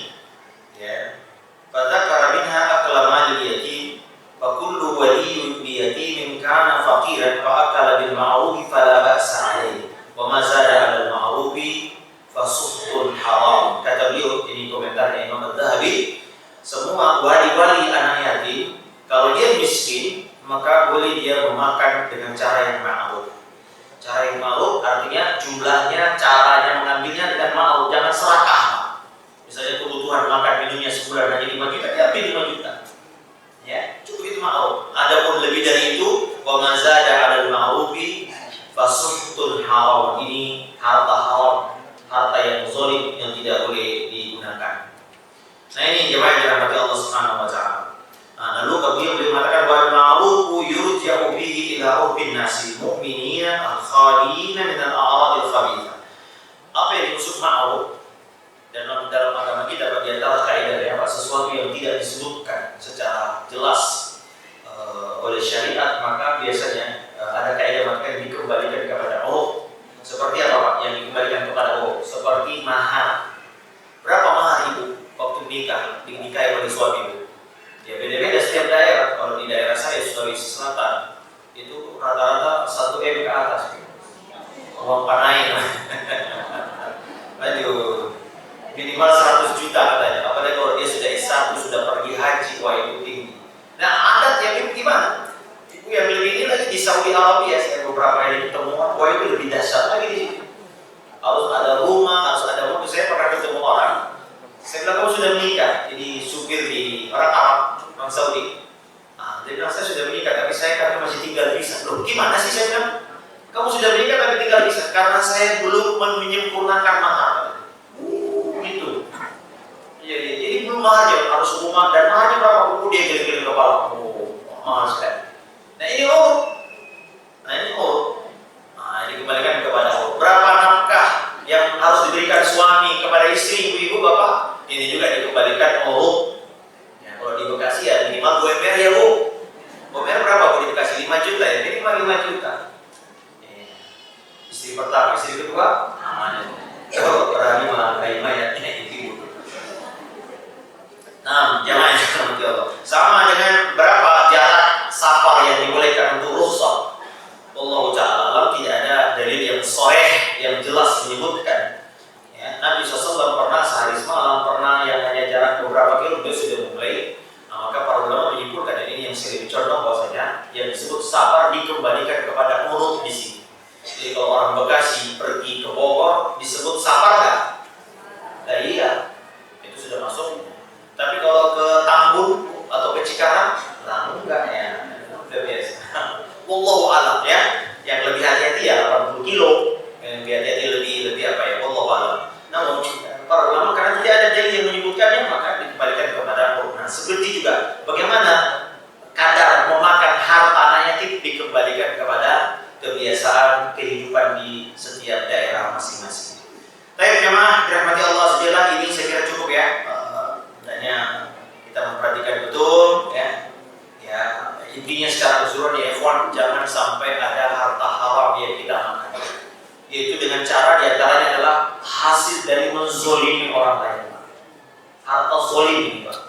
Ya. Fadzakara minha akla malil yatim, fa kullu waliyyun bi yatimin kana faqiran fa akala bil ma'ruf fala ba'sa alayhi. Wa ma zada 'alal ma'rufi fasuhtun haram. Kata beliau, ini komentarnya Imam Az-Zahabi, semua wali-wali anak yatim kalau dia miskin maka boleh dia memakan dengan cara yang ma'ruf. Cara yang ma'ruf artinya jumlahnya, caranya mengambilnya dengan ma'ruf, jangan serakah. Misalnya kebutuhan makan minumnya sebulan hanya 5 juta, dia ambil 5 juta. Ya, cukup itu ma'ruf. Adapun lebih dari itu, wa ma zada 'alal ma'rufi fasuhtul haram. Ini harta haram, harta yang zalim yang tidak boleh digunakan. Nah ini jemaah yang dirahmati Allah Subhanahu wa taala. Nah, lalu beliau mengatakan wal ma'rufu yurja'u bihi ila rabbin nasi mu'minina al-khalina min al-a'radil khabithah. Apa yang dimaksud ma'ruf? Dan dalam agama kita bagi antara kaidahnya sesuatu yang tidak disebutkan secara jelas oleh syariat, maka biasanya ada kaidah maka dikembalikan kepada Allah. Seperti apa Pak yang dikembalikan kepada Allah? Seperti mahar. Berapa mahar ibu waktu nikah, dinikahi oleh suami ibu? Ya beda-beda setiap daerah. Kalau di daerah saya Sulawesi Selatan itu rata-rata 1 M ke atas. Uang panai. Aduh, minimal 100 juta katanya. Apalagi kalau dia sudah S1, sudah pergi haji, wah itu tinggi. Nah adat yang ibu gimana? Ibu yang beli ini lagi di Saudi Arabia, saya beberapa kali ketemu, wah itu lebih dahsyat lagi di sini. Harus ada rumah, harus ada mobil. Saya pernah ketemu orang, saya bilang kamu sudah menikah, jadi supir di orang Arab, orang Saudi. Nah, dia bilang saya sudah menikah, tapi saya karena masih tinggal di sana. Loh gimana sih saya bilang? Kamu sudah menikah tapi tinggal di sana? Karena saya belum menyempurnakan mahar. Gitu. Jadi belum mahar, harus rumah dan maharnya berapa? Dia geli-geli kepala. Mahal sekali. Nah ini Nah ini kembalikan kepada Allah. Berapa nafkah yang harus diberikan suami kepada istri, ibu-ibu, bapak? Ini juga dikembalikan Allah. Ya, kalau di Bekasi ya minimal 2 ember ya bu. Ember berapa bu di Bekasi? 5 juta ya, minimal 5 juta. Istri pertama, istri kedua, aman. Kalau berani menghargai mayatnya ibu. Nah, jangan Allah. Sama dengan berapa jarak safar yang dibolehkan untuk rukhsah. Allah Ta'ala tidak ada dalil yang sahih yang jelas menyebutkan. Ya, Nabi SAW pernah sehari semalam, pernah yang hanya jarak beberapa kilo dia sudah mulai. Nah, maka para ulama menyimpulkan dan ini yang sering dicontoh bahwasanya yang disebut safar dikembalikan kepada urut di sini. Jadi kalau orang Bekasi pergi ke Bogor disebut safar nggak? Nah, iya, itu sudah masuk. Tapi kalau ke Tambun atau ke Cikarang, nah enggak ya, udah biasa. Wallahu a'lam ya. Yang lebih hati-hati ya 80 kilo, yang lebih hati-hati lebih apa ya? Wallahu a'lam. Namun para ulama karena tidak ada dalil yang menyebutkannya maka dikembalikan kepada Allah. Nah, seperti juga bagaimana kadar memakan harta anak yatim dikembalikan kepada kebiasaan kehidupan di setiap daerah masing-masing. Baik jemaah dirahmati Allah sekalian, ini saya kira cukup ya. Hendaknya kita memperhatikan betul ya. Ya, intinya secara keseluruhan ya ikhwan, jangan sampai ada harta haram yang kita makan. Yaitu dengan cara diantaranya adalah hasil dari menzolimi orang lain, Pak. Harta zolim ini, Pak.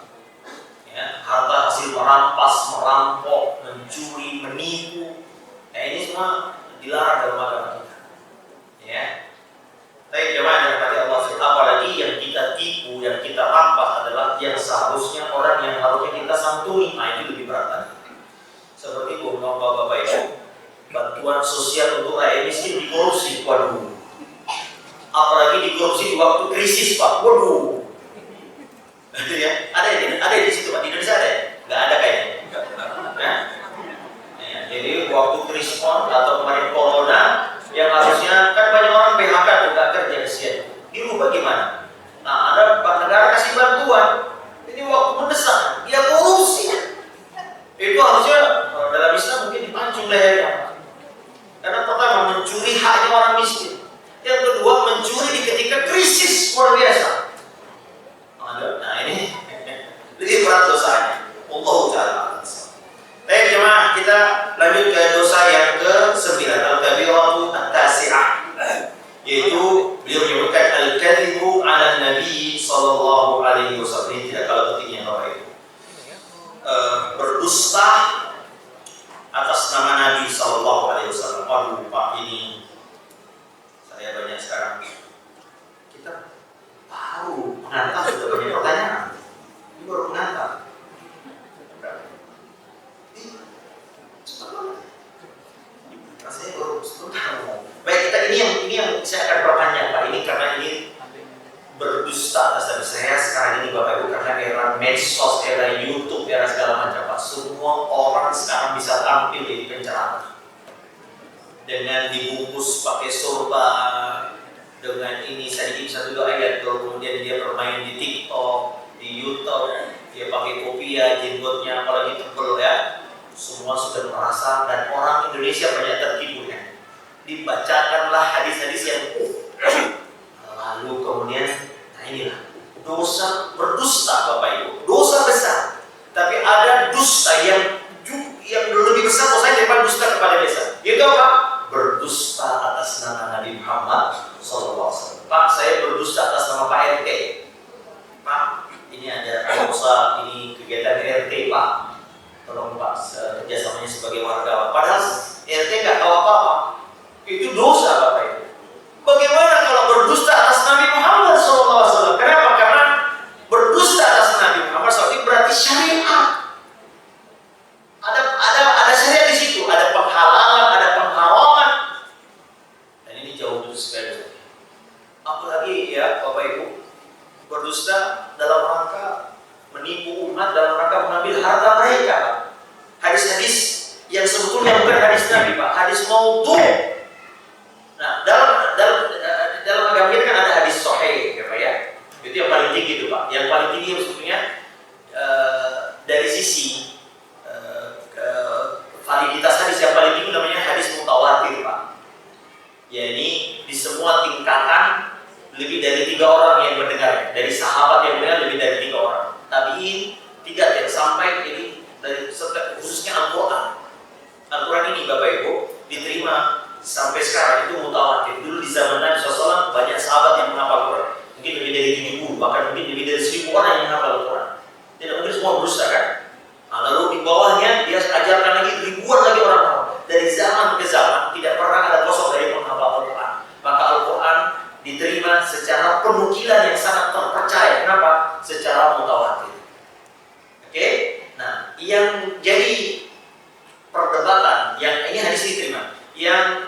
Ya, harta hasil merampas, merampok, mencuri, menipu. Nah, ini semua dilarang dalam agama kita. Ya. Tapi jemaah yang dirahmati Allah, apalagi yang kita tipu, yang kita rampas adalah yang seharusnya orang yang harusnya kita santuni. Nah, itu lebih berat lagi. Seperti bapak-bapak itu, bantuan sosial untuk rakyat miskin dikorupsi, waduh. Apalagi dikorupsi di waktu krisis, Pak, waduh. Itu ya, ada di situ, Pak. Di Indonesia ada ya? Nggak ada kayaknya. Nah, ya, jadi waktu krisis atau kemarin corona, yang harusnya kan banyak orang PHK tuh nggak kerja kesian. Dirubah gimana? Nah, ada negara kasih bantuan. Ini waktu mendesak, dia korupsi. Itu harusnya dalam Islam mungkin dipancung lehernya. Karena pertama mencuri haknya orang miskin. Yang kedua mencuri di ketika krisis luar biasa. Nah ini lebih berat dosanya. Allah Ta'ala. Baik jemaah, kita lanjut ke dosa yang ke-9, al-kabiratu at-tasi'ah, yaitu beliau menyebutkan al-kadhibu 'ala Nabi sallallahu alaihi wasallam. Ini tidak kalah pentingnya Bapak Ibu. Berdusta atas nama Nabi sallallahu alaihi wasallam. Waduh Pak, ini saya banyak sekarang. Kita baru mengantar sudah banyak pertanyaan. Ini baru mengantar. Rasanya baru sebentar. Baik, kita ini yang saya akan perpanjang Pak. Ini karena ini berdusta atas nama saya sekarang ini Bapak Ibu, karena era medsos, era YouTube, era segala macam Pak. Semua orang sekarang bisa tampil di penceramah dengan dibungkus pakai sorban, dengan ini sedikit 1-2 ayat, kemudian dia bermain di TikTok, di YouTube, dia pakai kopiah, jenggotnya apalagi tebel ya. Semua sudah merasa, dan orang Indonesia banyak tertipu ya. Dibacakanlah hadis-hadis yang lalu kemudian, nah inilah dosa berdusta Bapak Ibu, dosa besar. Tapi ada dusta yang lebih besar dosanya daripada dusta kepada desa. Itu apa? Berdusta atas nama Nabi Muhammad SAW. Pak, saya berdusta atas nama Pak RT. Pak, ini ada dosa, ini kegiatan RT Pak. Tolong Pak, kerjasamanya sebagai warga. Padahal RT nggak tahu apa-apa. Itu dosa Bapak Ibu. Bagaimana kalau berdusta atas Nabi Muhammad SAW? Kenapa? Karena berdusta atas Nabi Muhammad SAW itu berarti syariat. Ada syariat di situ, ada penghalalan, ada pengharaman. Dan ini jauh sekali. Apalagi ya Bapak Ibu, berdusta dalam rangka menipu umat, dalam rangka mengambil harta mereka. Hadis-hadis yang sebetulnya bukan hadis Nabi Pak, hadis maudhu. Nah, dalam agama kita kan ada hadis sahih ya Pak ya. Itu yang paling tinggi itu Pak. Yang paling tinggi sebetulnya dari sisi validitas hadis yang paling tinggi namanya hadis mutawatir Pak. Yakni di semua tingkatan lebih dari 3 orang yang mendengar. Dari sahabat yang mendengar lebih dari 3 orang. Tabi'in 3 sampai ini dari khususnya Al-Quran. Al-Quran ini Bapak Ibu diterima sampai sekarang itu mutawatir. Dulu di zaman Nabi SAW banyak sahabat yang menghafal Al-Quran. Mungkin lebih dari 70, bahkan mungkin lebih dari 1000 orang yang menghafal Al-Quran. Tidak mungkin semua berdusta kan? Nah, lalu di bawahnya dia ajarkan lagi ribuan lagi orang. Dari zaman ke zaman tidak pernah ada kosong dari menghafal Al-Quran. Maka Al-Quran diterima secara penukilan yang sangat terpercaya. Kenapa? Secara mutawatir. Oke? Nah, yang jadi perdebatan, yang ini hadis diterima. Yang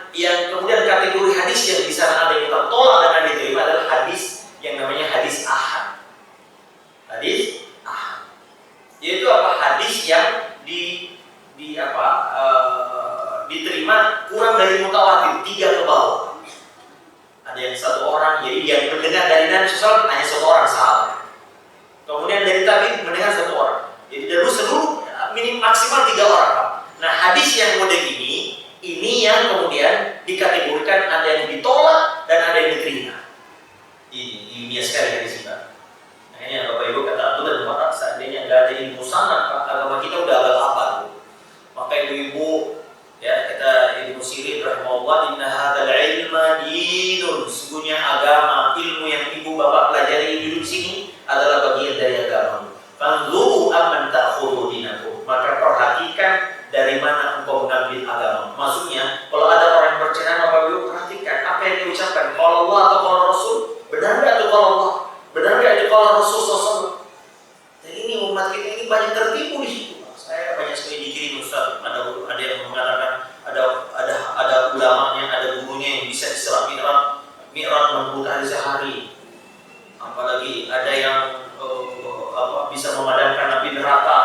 kemudian kategori hadis yang di sana ada yang kita tolak dan ada diterima adalah hadis yang namanya hadis ahad. Hadis ahad. Yaitu apa? Hadis yang diterima kurang dari mutawatir, 3 ke bawah. Ada yang 1 orang, jadi yang mendengar dari Nabi SAW hanya 1 orang sahabat. Kemudian dari tabi'in mendengar 1 orang. Jadi dari seluruh maksimal 3 orang Pak. Nah hadis yang model ini yang kemudian dikategorikan ada yang ditolak dan ada yang diterima. Ini ilmiah sekali hadis ini Pak. Nah ini Bapak Ibu kata Abdullah dan Bapak, seandainya nggak ada ilmu sanad Pak, agama kita udah agak apa tuh. Maka ibu-ibu ya kata Ibnu Sirin rahimahullah, inna hadzal ilma dinun, sesungguhnya agama ilmu kalau Allah atau kalau Rasul? Benar nggak itu kalau Allah? Benar nggak itu kalau Rasul SAW? Dan ini umat kita ini banyak tertipu di situ. Saya banyak sekali dikirim Ustaz. Ada yang mengatakan ada ulamanya, ada gurunya yang bisa diserap mi'raj 60 kali sehari. Apalagi ada yang bisa memadamkan api neraka.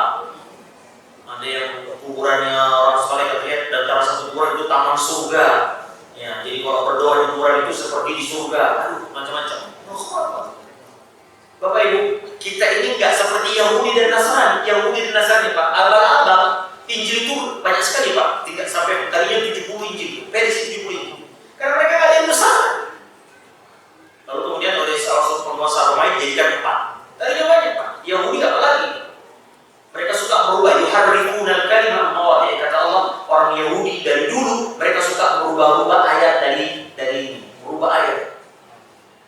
Ada yang kuburannya orang soleh katanya dan antara satu kuburan itu taman surga. Ya, jadi kalau berdoa di kuburan itu seperti di surga. Aduh, macam-macam. Bapak Ibu, kita ini nggak seperti Yahudi dan Nasrani. Yahudi dan Nasrani, Pak, abang-abang Injil itu banyak sekali, Pak. Tidak sampai tadinya 70 Injil, versi 70 Injil. Karena mereka nggak ada yang besar. Lalu kemudian oleh salah satu penguasa Romawi jadikan 4. Tadinya banyak, Pak. Yahudi apalagi? Mereka suka berubah. Yuharrifuna al-kalima mawadhi. Kata Allah, orang Yahudi dari dulu mereka suka berubah-ubah ayat dari berubah ayat.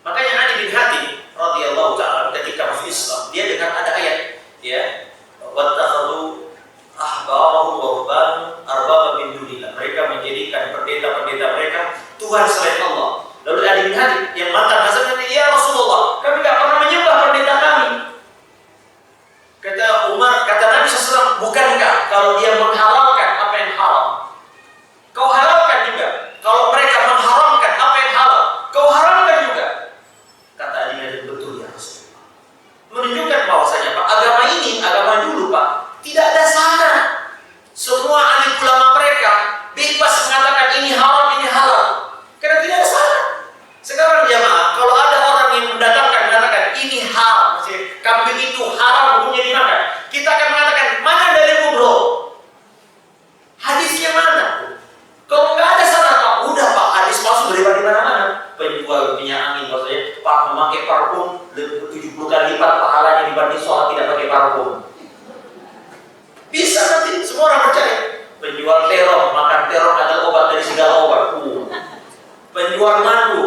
Makanya Ali bin Hatim radhiyallahu ta'ala ketika masuk Islam, dia dengar ada ayat, ya, wattakhadhu ahbarahum wa rubbanahum arbaba min dunillah. Mereka menjadikan pendeta-pendeta mereka Tuhan selain Allah. Lalu Ali bin Hatim yang mantan Nasrani, ya Rasulullah, kami tidak pernah menyembah pendeta kami. Kata Umar, kata Nabi SAW, bukankah kalau dia menghalalkan apa yang haram, kau halalkan juga? Kalau mereka mengharamkan apa yang halal, kau haramkan juga. Kata Ali bin Hatim, betul ya Rasulullah. Menunjukkan bahwasanya Pak, agama ini, agama dulu Pak, tidak ada syarat. Semua ahli ulama mereka bebas mengatakan ini haram, ini halal. Karena tidak ada syarat. Sekarang jamaah, kalau ada orang yang mengatakan ini haram, kambing itu haram hukumnya dimakan, kita akan mengatakan mana dalilmu bro? Hadisnya mana? Kalau nggak ada syarat Pak, udah Pak, hadis palsu beredar di mana-mana. Penjual minyak angin maksudnya, Pak memakai parfum 70 kali lipat pahalanya dibanding sholat tidak pakai parfum. Bisa nanti semua orang percaya. Penjual terong, makan terong adalah obat dari segala obat. Penjual madu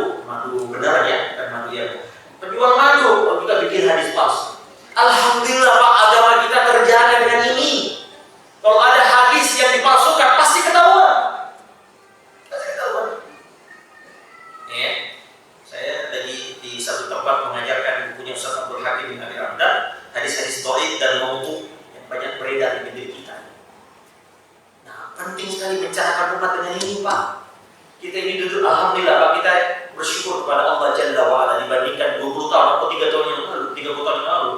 benar ya, kan madu ya. Penjual madu, kita bikin hadis palsu. Alhamdulillah Pak, agama kita terjaga dengan ini. Kalau ada hadis yang dipalsukan, pasti ketahuan. Ya, saya lagi di satu tempat mengajarkan bukunya Ustaz Abdul Hakim bin Abi Ramdan, hadis-hadis dhaif dan maudhu yang banyak beredar di negeri kita. Nah, penting sekali mencerahkan umat dengan ini Pak. Kita ini duduk, alhamdulillah Pak, kita bersyukur kepada Allah Jalla wa'ala dibandingkan 20 tahun atau 3 tahun yang lalu, 30 tahun yang lalu.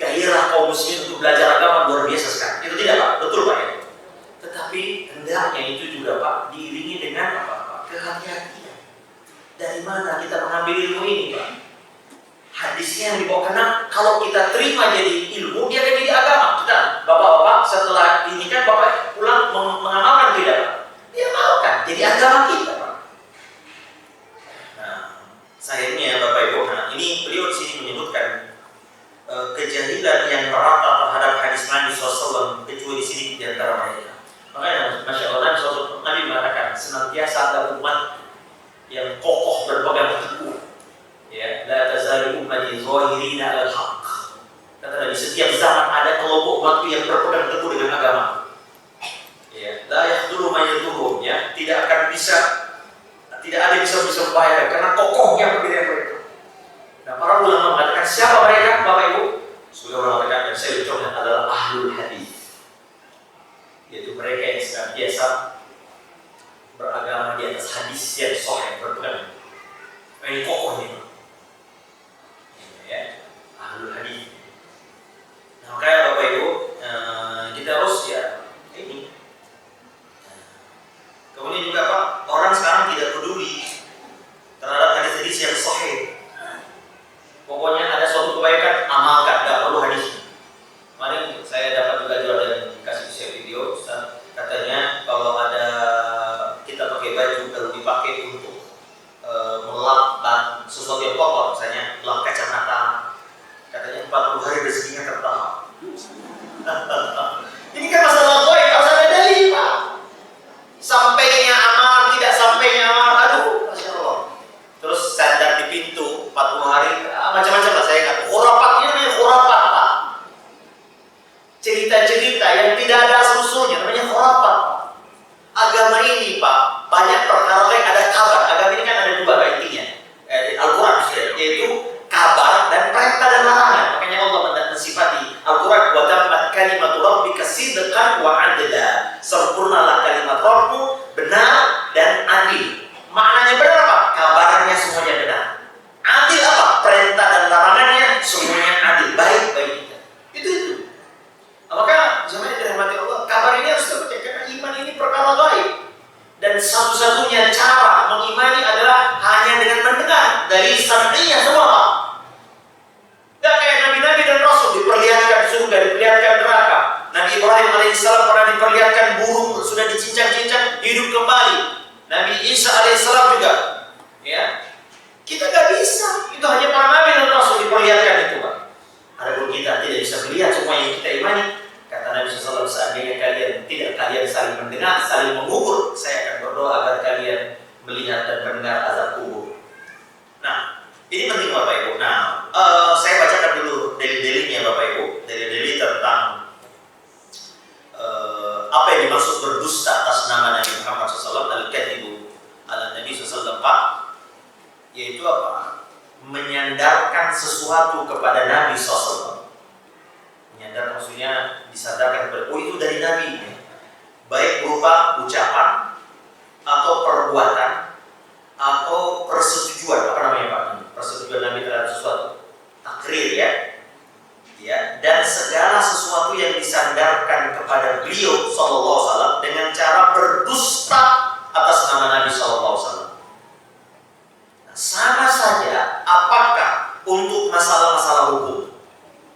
Gairah kaum muslimin untuk belajar agama luar biasa sekarang. Itu tidak Pak, betul Pak ya. Tetapi hendaknya itu juga Pak diiringi dengan apa Pak? Kehati-hatian. Dari mana kita mengambil ilmu ini Pak? Hadisnya yang dibawa, karena kalau kita terima jadi ilmu, dia akan jadi agama. Kita, Bapak-bapak, setelah ini kan Bapak pulang mengamalkan tidak Pak? Dia amalkan, jadi agama kita Pak. Nah, sayangnya Bapak Ibu, nah ini beliau di sini menyebutkan kejahilan yang merata terhadap hadis Nabi SAW, kecuali di sini di antara mereka. Makanya Masya Allah, Nabi mengatakan senantiasa ada umat yang kokoh berpegang teguh. Ya, la tazalu ummati zahirina al-haq. Kata Nabi, setiap zaman ada kelompok umat yang berpegang teguh dengan agama. Ya, la yahduru ma yadurhum, ya, tidak akan bisa, tidak ada yang bisa membahayakan karena kokohnya pendirian mereka. Nah, para ulama mengatakan siapa mereka, Bapak Ibu? Sudah mengatakan, dan saya ucapkan adalah ahlul hadis, yaitu mereka yang senantiasa beragama di atas hadis yang sahih, berpegang. Ini kokohnya, ya, ahlul hadis. Nah, makanya Bapak Ibu, kita harus ya ini. Kemudian juga Pak, orang sekarang tidak peduli terhadap hadis-hadis yang sahih. Pokoknya ada suatu kebaikan, amalkan, tidak perlu hadis. Kemarin saya dapat juga ada kasih share video, katanya kalau ada kita pakai baju kalau dipakai untuk melap sesuatu yang kotor, misalnya lap kacamata, katanya 40 hari rezekinya tertahap. Ini kan masalah baik, harus ada dalil Pak. Sampainya amal, tidak sampainya amal, aduh, Masya Allah. Terus sandar di pintu 40 hari, macam-macam lah saya kata. Khurafat ini khurafat Pak. Cerita-cerita yang tidak ada asal-usulnya, namanya khurafat. Agama ini Pak, banyak perkara lain, ada kabar. Agama ini kan ada dua Pak intinya. dalil sam'iyah semua Pak. Gak kayak nabi-nabi dan rasul diperlihatkan surga, diperlihatkan neraka. Nabi Ibrahim alaihissalam pernah diperlihatkan burung sudah dicincang-cincang hidup kembali. Nabi Isa alaihissalam juga. Ya, kita gak bisa. Itu hanya para nabi dan rasul diperlihatkan itu Pak. Adapun kita tidak bisa melihat semua yang kita imani. Kata Nabi SAW, seandainya kalian saling mendengar, saling mengubur, saya akan berdoa agar kalian melihat dan mendengar azab kubur. Nah, ini penting Bapak Ibu. Nah, saya bacakan dulu dalil-dalilnya Bapak Ibu. Dalil-dalil tentang apa yang dimaksud berdusta atas nama Nabi Muhammad SAW, al-kadhibu ala Nabi SAW, Pak. Yaitu apa? Menyandarkan sesuatu kepada Nabi SAW. Menyandar maksudnya disandarkan kepada, oh itu dari Nabi. Baik berupa ucapan atau perbuatan atau persetujuan, apa namanya Pak? Persetujuan Nabi terhadap sesuatu, takrir ya. Ya, dan segala sesuatu yang disandarkan kepada beliau sallallahu alaihi wasallam dengan cara berdusta atas nama Nabi sallallahu alaihi wasallam. Nah, sama saja apakah untuk masalah-masalah hukum.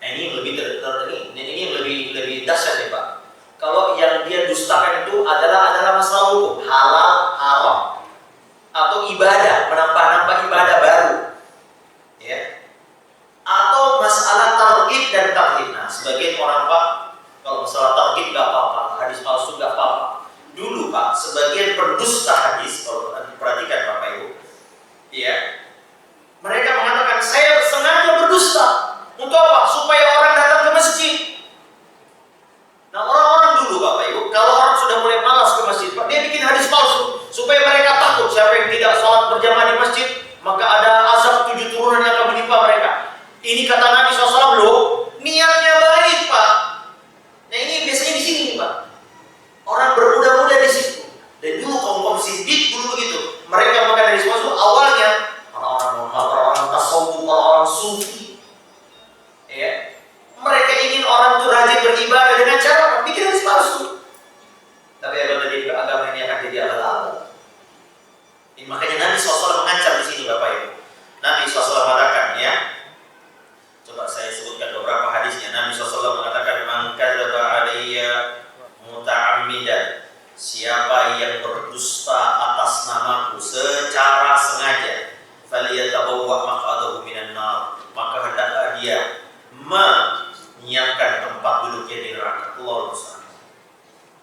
Nah, ini lebih dahsyat ya Pak. Kalau yang dia dustakan itu adalah masalah hukum, halal, haram, atau ibadah, menambah-nambah ibadah baru, ya, atau masalah targhib dan takhid. Nah, sebagian orang Pak, kalau masalah targhib nggak apa-apa, hadis palsu nggak apa-apa. Dulu Pak, sebagian pendusta hadis, kalau perhatikan Bapak Ibu, ya, mereka mengatakan saya sengaja berdusta untuk apa? Supaya orang datang ke masjid. Nah, orang-orang dulu Bapak Ibu, kalau orang sudah mulai malas ke masjid, Pak, dia bikin hadis palsu supaya mereka takut. Siapa yang tidak sholat berjamaah di masjid, maka ada azab 7 turunan yang akan menimpa mereka. Ini kata Nabi SAW loh, niatnya baik Pak. Nah, ini biasanya di sini Pak. Orang bermuda-muda di situ. Dan dulu kaum siddiq dulu begitu. Mereka makan hadis palsu awalnya orang-orang tasawuf, orang sufi. Ya. Mereka ingin orang itu rajin beribadah dengan cara bikin hadis palsu. Tapi apa tadi agama ini akan jadi abal-abal. Ini makanya Nabi SAW mengancam di sini Bapak Ibu. Nabi SAW mengatakan ya. Coba saya sebutkan beberapa hadisnya. Nabi SAW mengatakan, "Man kadzaba alayya muta'ammidan." Siapa yang berdusta atas namaku secara sengaja, falyatabawwa maq'adahu minan nar. Maka hendaklah dia menyiapkan tempat duduknya di neraka. Allahu Akbar.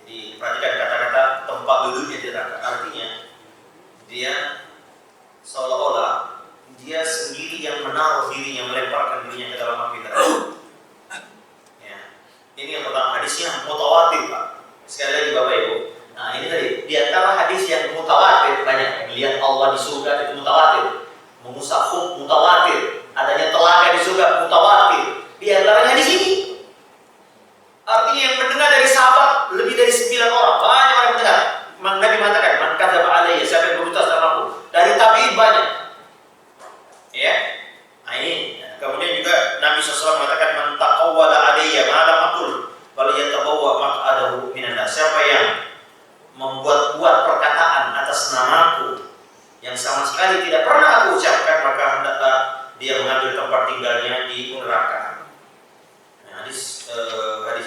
Jadi perhatikan kata-kata tempat duduknya di neraka. Artinya dia seolah-olah dia sendiri yang menaruh dirinya, melemparkan dirinya ke dalam api neraka. Ya. Ini yang pertama, hadisnya mutawatir Pak. Sekali lagi Bapak Ibu. Nah, ini tadi di antara hadis yang mutawatir banyak. Melihat Allah di surga itu mutawatir. Mengusap khuf mutawatir. Adanya telaga di surga mutawatir. Di antaranya di sini. Artinya yang mendengar dari sahabat lebih dari 9 orang. Banyak orang mendengar. Nabi mengatakan, "Man kadzaba alayya," siapa yang berdusta sama aku. Dari tabi'in banyak. Ya. Nah, ini. Kemudian juga Nabi SAW mengatakan, "Man taqawwala alayya ma lam aqul, falyatabawwa maq'adahu minan nar." Siapa yang membuat-buat perkataan atas namaku yang sama sekali tidak pernah aku ucapkan, maka hendaklah dia mengambil tempat tinggalnya di neraka. Nah, hadis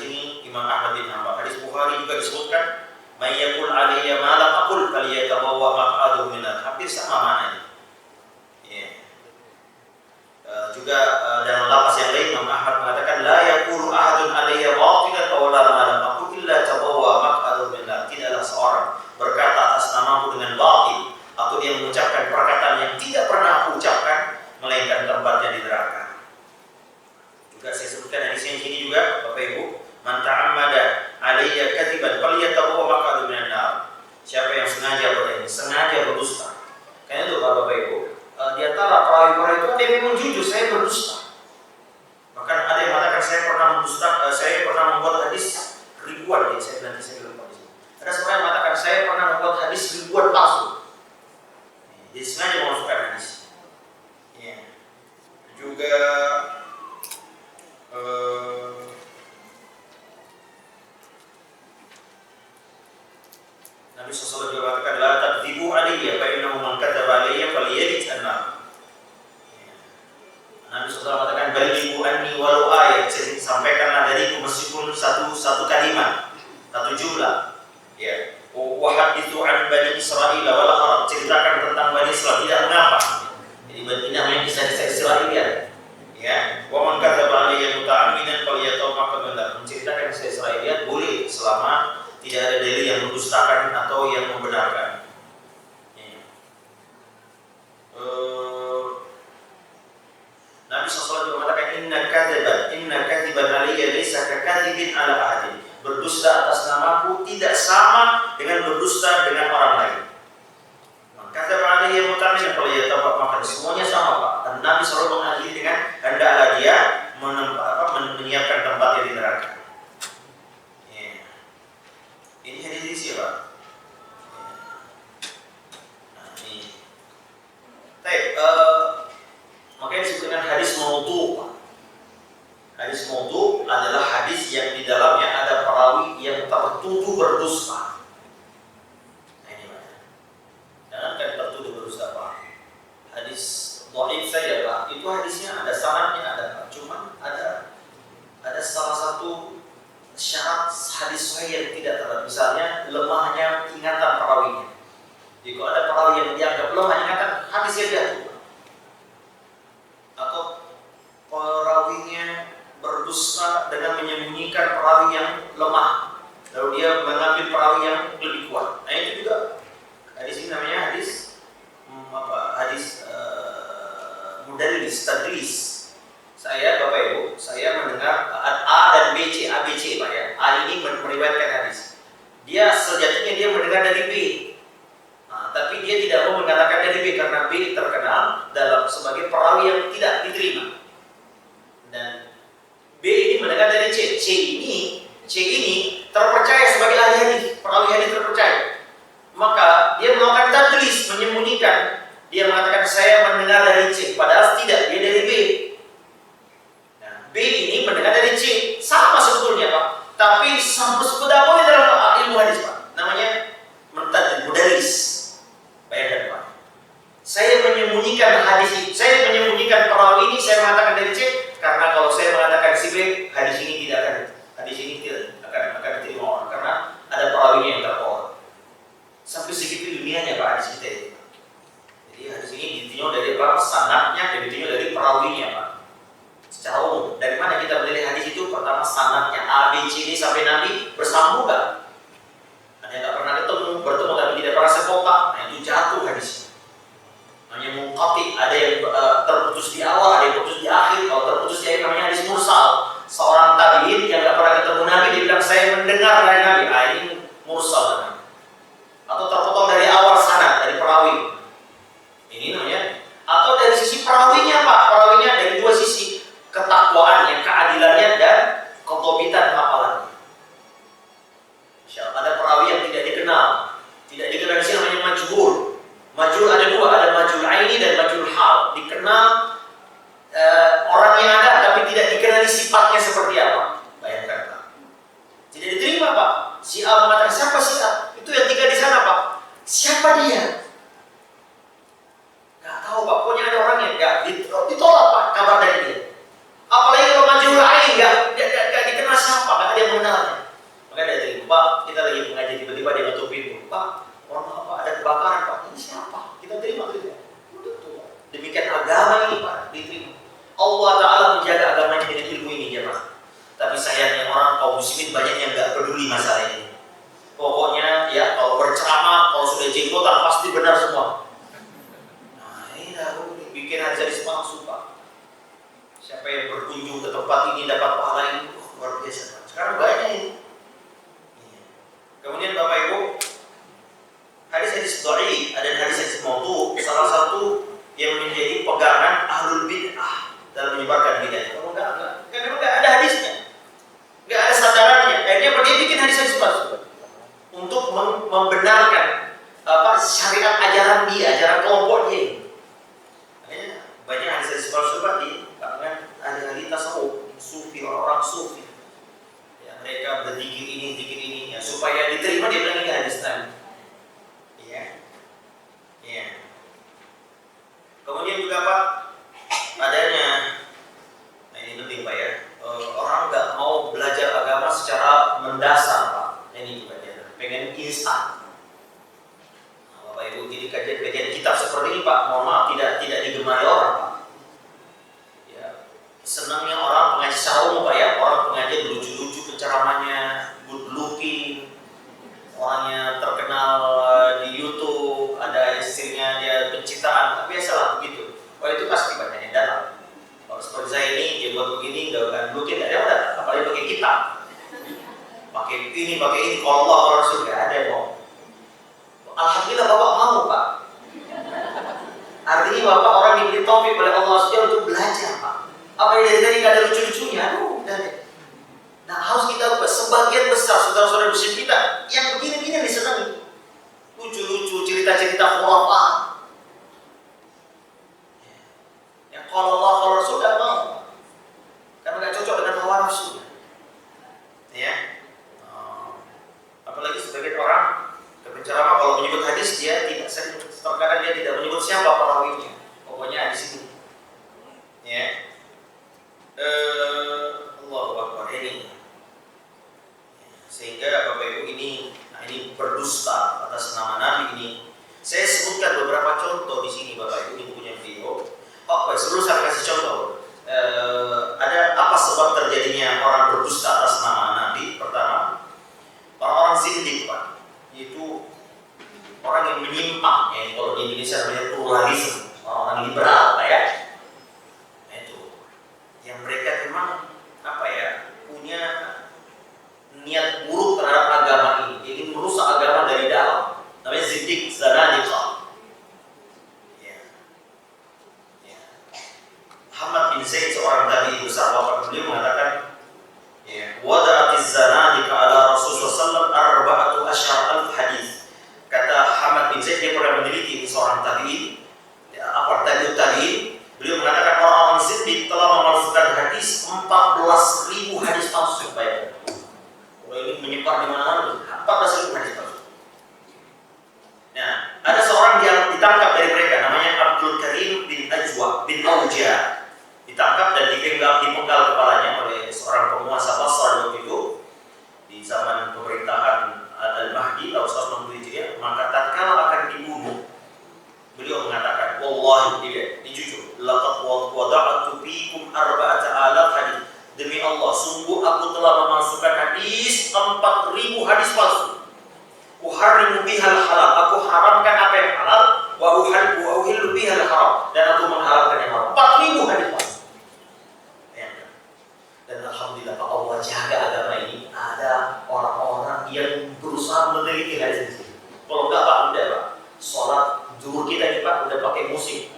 ini Imam Ahmad bin Hanbal. Hadis Bukhari juga disebutkan, "May yaqul alayya ma lam aqul falyatabawwa maq'adahu minan nar." Hampir sama maknanya. Ya. Juga dalam lafaz yang lain Imam Ahmad mengatakan, "La yaqulu ahadun alayya batilan wa la ma lam aqul illa tabawwa maq'adahu minan nar." Tidaklah seorang berkata atas namaku dengan batil atau dia mengucapkan perkataan yang tidak pernah aku ucapkan, melainkan tempatnya di neraka. Juga saya sebutkan hadisnya di sini juga Bapak Ibu, "Man ta'ammada alayya kadziban falyatabawwa maq'adahu minan nar." Siapa yang sengaja berdusta. Karena itu Bapak Ibu, di antara perawi-perawi itu ada yang memang jujur, saya berdusta. Bahkan ada yang mengatakan saya pernah membuat hadis ribuan. Saya bilang di sini. Ada seorang yang mengatakan saya pernah membuat hadis ribuan palsu. Jadi sengaja memasukkan hadis. Ya. Juga Nabi SAW juga mengatakan, "La takdzibu alayya fa innahu man kadzaba alayya falyalij an-nar." berdusta atas namaku tidak sama dengan berdusta dengan orang lain. Kata Pak Ali yang mutamin kalau dia tempat makan semuanya sama Pak. Dan Nabi selalu mengaji dengan hendaklah dia menyiapkan tempatnya di neraka. Ya. Ini hadis siapa? Ya. Nah, ini. Baik, makanya disebut dengan hadis maudhu. Hadis maudhu adalah hadis yang di dalamnya ada perawi yang tertuduh berdusta. Hadis dhaif saja Pak, itu hadisnya ada sanadnya ada Pak, cuma ada salah satu syarat hadis sahih yang tidak terdapat, misalnya lemahnya ingatan perawinya. Jika ada perawi yang dianggap lemah ingatan, hadisnya jatuh. Atau perawinya berdusta dengan menyembunyikan perawi yang lemah, lalu dia mengambil perawi yang lebih kuat. Nah itu juga hadis ini namanya hadis mudallis, tadlis. Saya Bapak Ibu, saya mendengar A dan BC, ABC Pak ya. A ini meriwayatkan hadis. Dia sejatinya dia mendengar dari B. Nah, tapi dia tidak mau mengatakan dari B karena B terkenal dalam sebagai perawi yang tidak diterima. Dan B ini mendengar dari C. C ini terpercaya sebagai ahli hadis, perawi hadis terpercaya. Maka dia melakukan tadlis, menyembunyikan. Dia mengatakan saya mendengar dari C, padahal tidak, dia dari B. Nah, B ini mendengar dari C, sama sebetulnya Pak. Tapi sepeda dalam ilmu hadis Pak. Namanya mudallis. Bayangkan Pak. Saya menyembunyikan hadis ini, saya menyembunyikan perawi ini, saya mengatakan dari C, karena kalau saya mengatakan si B, hadis ini tidak akan diterima orang, karena ada perawinya yang terpotong. Sampai segitu dunianya Pak hadis kita ini. Jadi hadis ini ditinjau dari apa? Sanadnya dan ditinjau dari perawinya Pak. Secara umum, dari mana kita menilai hadis itu? Pertama sanadnya A, B, C ini sampai Nabi bersambung kan? Ada yang tak pernah bertemu tapi tidak pernah sekotak. Nah itu jatuh hadisnya. Namanya munqati, ada yang terputus di awal, ada yang terputus di akhir. Kalau terputus di akhir namanya hadis mursal. Seorang tabi'in yang tak pernah ketemu Nabi dia bilang saya mendengar dari Nabi. Ah ini mursal namanya. Atau terpotong dari awal sanad dari perawi. Ini namanya. Atau dari sisi perawinya Pak, perawinya dari dua sisi, ketakwaannya, keadilannya dan kedobitan hafalannya. Ada perawi yang tidak dikenal di sini namanya majhul. Majhul ada dua, ada majhul aini dan majhul hal. Dikenal orangnya ada, tapi tidak dikenali sifatnya seperti apa. Bayangkan Pak. Tidak diterima Pak. Si A mengatakan siapa si A? Itu yang tinggal di sana Pak. Siapa dia? Gak tahu Pak. Pokoknya ada orangnya. Gak ditolak Pak kabar dari dia. Apalagi kalau majhul ain gak dikenal siapa, gak ada yang mengenalnya. Maka dia terima Pak. Kita lagi mengaji tiba-tiba dia nutup pintu. Pak, orang apa? Ada kebakaran Pak. Ini siapa? Kita terima tidak? Demikian agama ini Pak diterima. Allah Ta'ala menjaga agamanya dengan ilmu ini jemaah. Tapi sayangnya orang kaum muslimin banyak yang gak peduli masalah ini. Pokoknya ya kalau berceramah, kalau sudah jenggotan pasti benar semua. Nah ini bikin aja di palsu Pak. Siapa yang berkunjung ke tempat ini dapat pahala ini luar biasa. Sekarang banyak ini. Kemudian Bapak Ibu, hadis-hadis dhaif ada hadis-hadis maudhu, salah satu yang menjadi pegangan ahlul bid'ah dalam menyebarkan bid'ah. Kalau enggak ada hadisnya, enggak ada sandarannya. Akhirnya dia bikin hadis-hadis palsu untuk membenarkan syariat ajaran dia, ajaran kelompok dia. Akhirnya banyak hadis-hadis palsu di kalangan ahli tasawuf, sufi, orang sufi. Ya, mereka berzikir ini ya, supaya diterima dia bilang ini hadis Nabi. Iya. Kemudian juga Pak, adanya, nah ini penting Pak ya, orang nggak mau belajar agama secara mendasar Pak. Ini juga dia pengen instan. Nah, Bapak Ibu, jadi kajian kitab seperti ini Pak, mohon maaf tidak digemari orang Pak. Ya, senangnya orang pengaji secara umum Pak ya, orang pengaji Apa yang dari tadi nggak ada lucu-lucunya? Nah, harus kita ubah. Sebagian besar saudara-saudara muslim kita yang begini-begini disenangi. Lucu-lucu, cerita-cerita khurafat. Yang kalau Allah, kalau Rasul nggak mau. Karena nggak cocok dengan hawa nafsu. Ya. Apalagi sebagian orang berbicara kalau menyebut hadis dia tidak sering, terkadang dia tidak menyebut siapa perawinya. Pokoknya di sini. Ya. Allahu Akbar ini. Sehingga Bapak Ibu ini berdusta atas nama Nabi ini. Saya sebutkan beberapa contoh di sini Bapak Ibu, ini punya video. Sebelum saya kasih contoh, ada apa sebab terjadinya orang berdusta atas nama Nabi? Pertama, orang-orang zindik, Pak, yaitu orang yang menyimpang, ya, kalau di Indonesia namanya pluralisme, orang-orang liberal, Pak, ya. Nah, itu yang mereka memang punya niat buruk terhadap agama ini, ingin merusak agama dari dalam. Namanya zindik, zanadiqah. Muhammad bin Zaid, seorang tabi'in besar, wafat beliau mengatakan, wada'atiz zanadiqa ala Rasulullah sallallahu arba'atu asyar alf hadis. Kata Muhammad bin Zaid, dia pernah meneliti seorang tabi'in, tabi'in, beliau mengatakan orang-orang zindik telah memalsukan hadis 14.000 hadis palsu. Kalau ini menyebar di mana-mana, 14.000 hadis palsu. Nah, ada seorang yang ditangkap dari mereka, namanya Abdul Karim bin Auja. Ditangkap dan dipenggal kepalanya oleh seorang penguasa Basra waktu itu di zaman pemerintahan Al-Mahdi tahun 160 Hijriah. Maka tatkala akan dibunuh, beliau mengatakan, wallahi, tidak, jujur, laqad wada'tu fiikum 4,000 hadis. Demi Allah, sungguh aku telah memasukkan hadis 4.000 hadis palsu. Uharrimu bihal halal, aku haramkan apa yang halal, wa uhillu bihal haram, dan aku menghalalkan yang haram. 4.000 hadis palsu. Dan alhamdulillah Pak, Allah jaga agama ini. Ada orang-orang yang berusaha meneliti hadis ini. Kalau enggak Pak, udah Pak, sholat zuhur kita ini Pak udah pakai musik.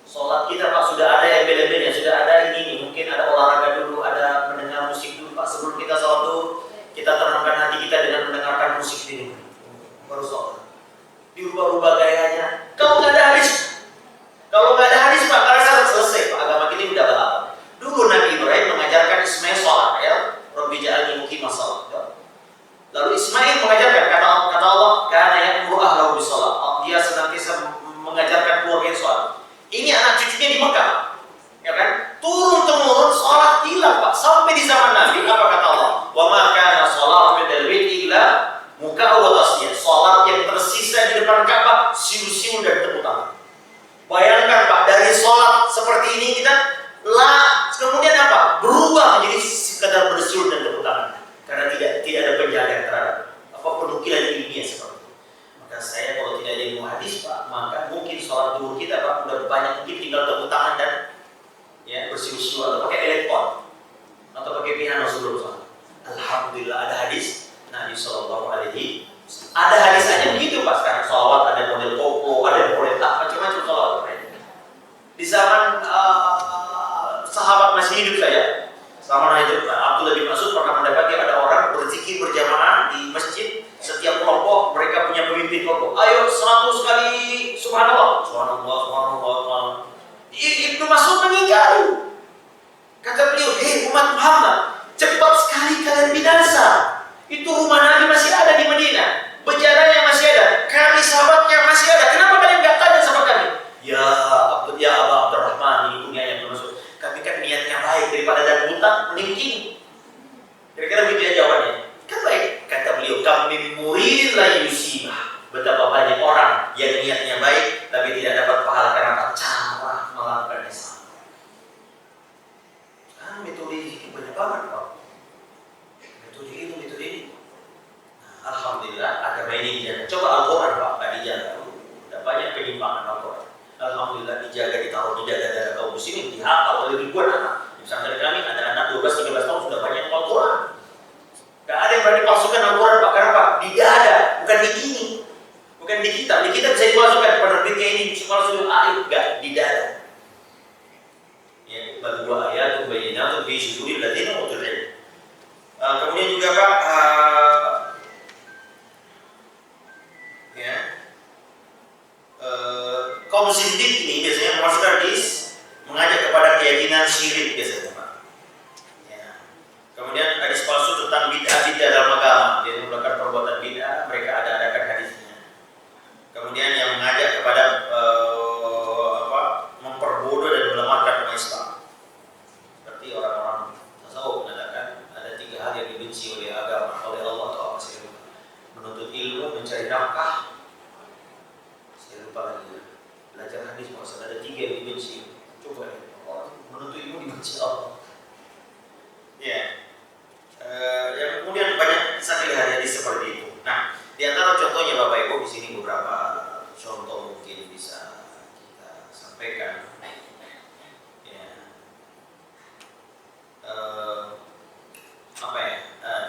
Sholat kita Pak sudah ada embel-embelnya, sudah ada ini. Mungkin ada olahraga dulu, ada mendengar musik dulu Pak. Sebelum kita sholat dulu, kita tenangkan hati kita dengan mendengarkan musik ini. Baru sholat. Dirubah-rubah gayanya. Kalau nggak ada hadis, Pak, karena sangat selesai Pak. Agama kita udah balapan. Dulu Nabi Ibrahim mengajarkan Ismail sholat, ya. Rabbi ja'alni muqimah sholat. Ya. Lalu Ismail mengajarkan, kata Allah, karena yang ya'muru ahlahu bisalat. Dia senantiasa mengajarkan keluarga sholat. Ini anak cucunya di Mekah, ya kan? Turun-temurun sholat hilang Pak. Sampai di zaman Nabi, apa kata Allah? Wa ma kana sholatu fil baiti illa muka'u wa tasdiyah. Sholat yang tersisa di depan Ka'bah, siu-siu dan tepuk tangan. Bayangkan Pak, dari sholat seperti ini kita kemudian apa? Berubah menjadi sekadar bersyukur dan tepuk tangan. Karena tidak ada penjagaan terhadap penukilan ilmiah seperti itu. Maka saya kalau tidak ada ilmu hadis Pak, maka mungkin sholat zuhur kita Pak udah banyak, mungkin tinggal tepuk tangan dan ya bersyukur atau pakai telepon atau pakai piano sebelum sholat. Alhamdulillah ada hadis Nabi Sallallahu Alaihi. Ada hadis aja begitu Pak. Sekarang sholat ada model koplo, ada model macam-macam sholat. Di zaman sahabat masih hidup saya, sama Abdullah bin Mas'ud pernah mendapati ada orang berzikir berjamaah di masjid. Setiap kelompok mereka punya pemimpin kelompok. Ayo 100 kali subhanallah, subhanallah, subhanallah. Ibnu Mas'ud mengingkari. Kata beliau, hei umat Muhammad, cepat sekali kalian binasa. Itu rumah Nabi masih ada di Madinah, bejananya masih ada, kami sahabatnya masih ada. Kenapa kalian nggak tanya sama kami? Ya Aba Abdurrahman, ini punya yang bermaksud. Kami kan niatnya baik, daripada dan hutang mending begini. Kira-kira begitu ya jawabannya. Kan baik, kata beliau, kami murid la yusibah. Betapa banyak orang yang niatnya baik tapi tidak dapat pahala karena cara melakukannya salah. Sekarang metode ini banyak banget Pak. Metode ini. Nah, alhamdulillah agama ini dijaga. Coba Al-Quran Pak, nggak dijaga. Udah banyak penyimpangan Al-Quran. Alhamdulillah dijaga, ditaruh di dada-dada kaum muslimin, dihafal oleh ribuan anak. Misalnya dari kami ada anak 12-13 tahun sudah banyak Al-Quran. Gak ada yang berani palsukan Al-Quran Pak. Karena Pak, di dada, bukan di sini, bukan di kitab. Di kitab bisa dipalsukan, penerbitnya ini bisa palsukan, gak, di dada. fi suduril ladzina utul ilm. Kemudian juga Pak, kaum sindik ini biasanya masuk hadis mengajak kepada keyakinan syirik biasanya Pak. Ya. Kemudian hadis palsu tentang bid'ah dalam agama, dia melakukan perbuatan bid'ah, mereka ada-adakan hadisnya. Kemudian yang mengajak kepada memperbodoh dan melemahkan umat Islam. Seperti orang-orang tasawuf mengatakan ada 3 hal yang dibenci oleh agama, oleh Allah atau apa sih? Menuntut ilmu, mencari nafkah. Saya lupa lagi. Belajar hadis maksud ada 3 yang dibenci. Coba orang menuntut ilmu dibenci Allah. Ya. Yang kemudian banyak kisah hadis seperti itu. Nah, di antara contohnya Bapak Ibu di sini beberapa contoh mungkin bisa kita sampaikan. Ya.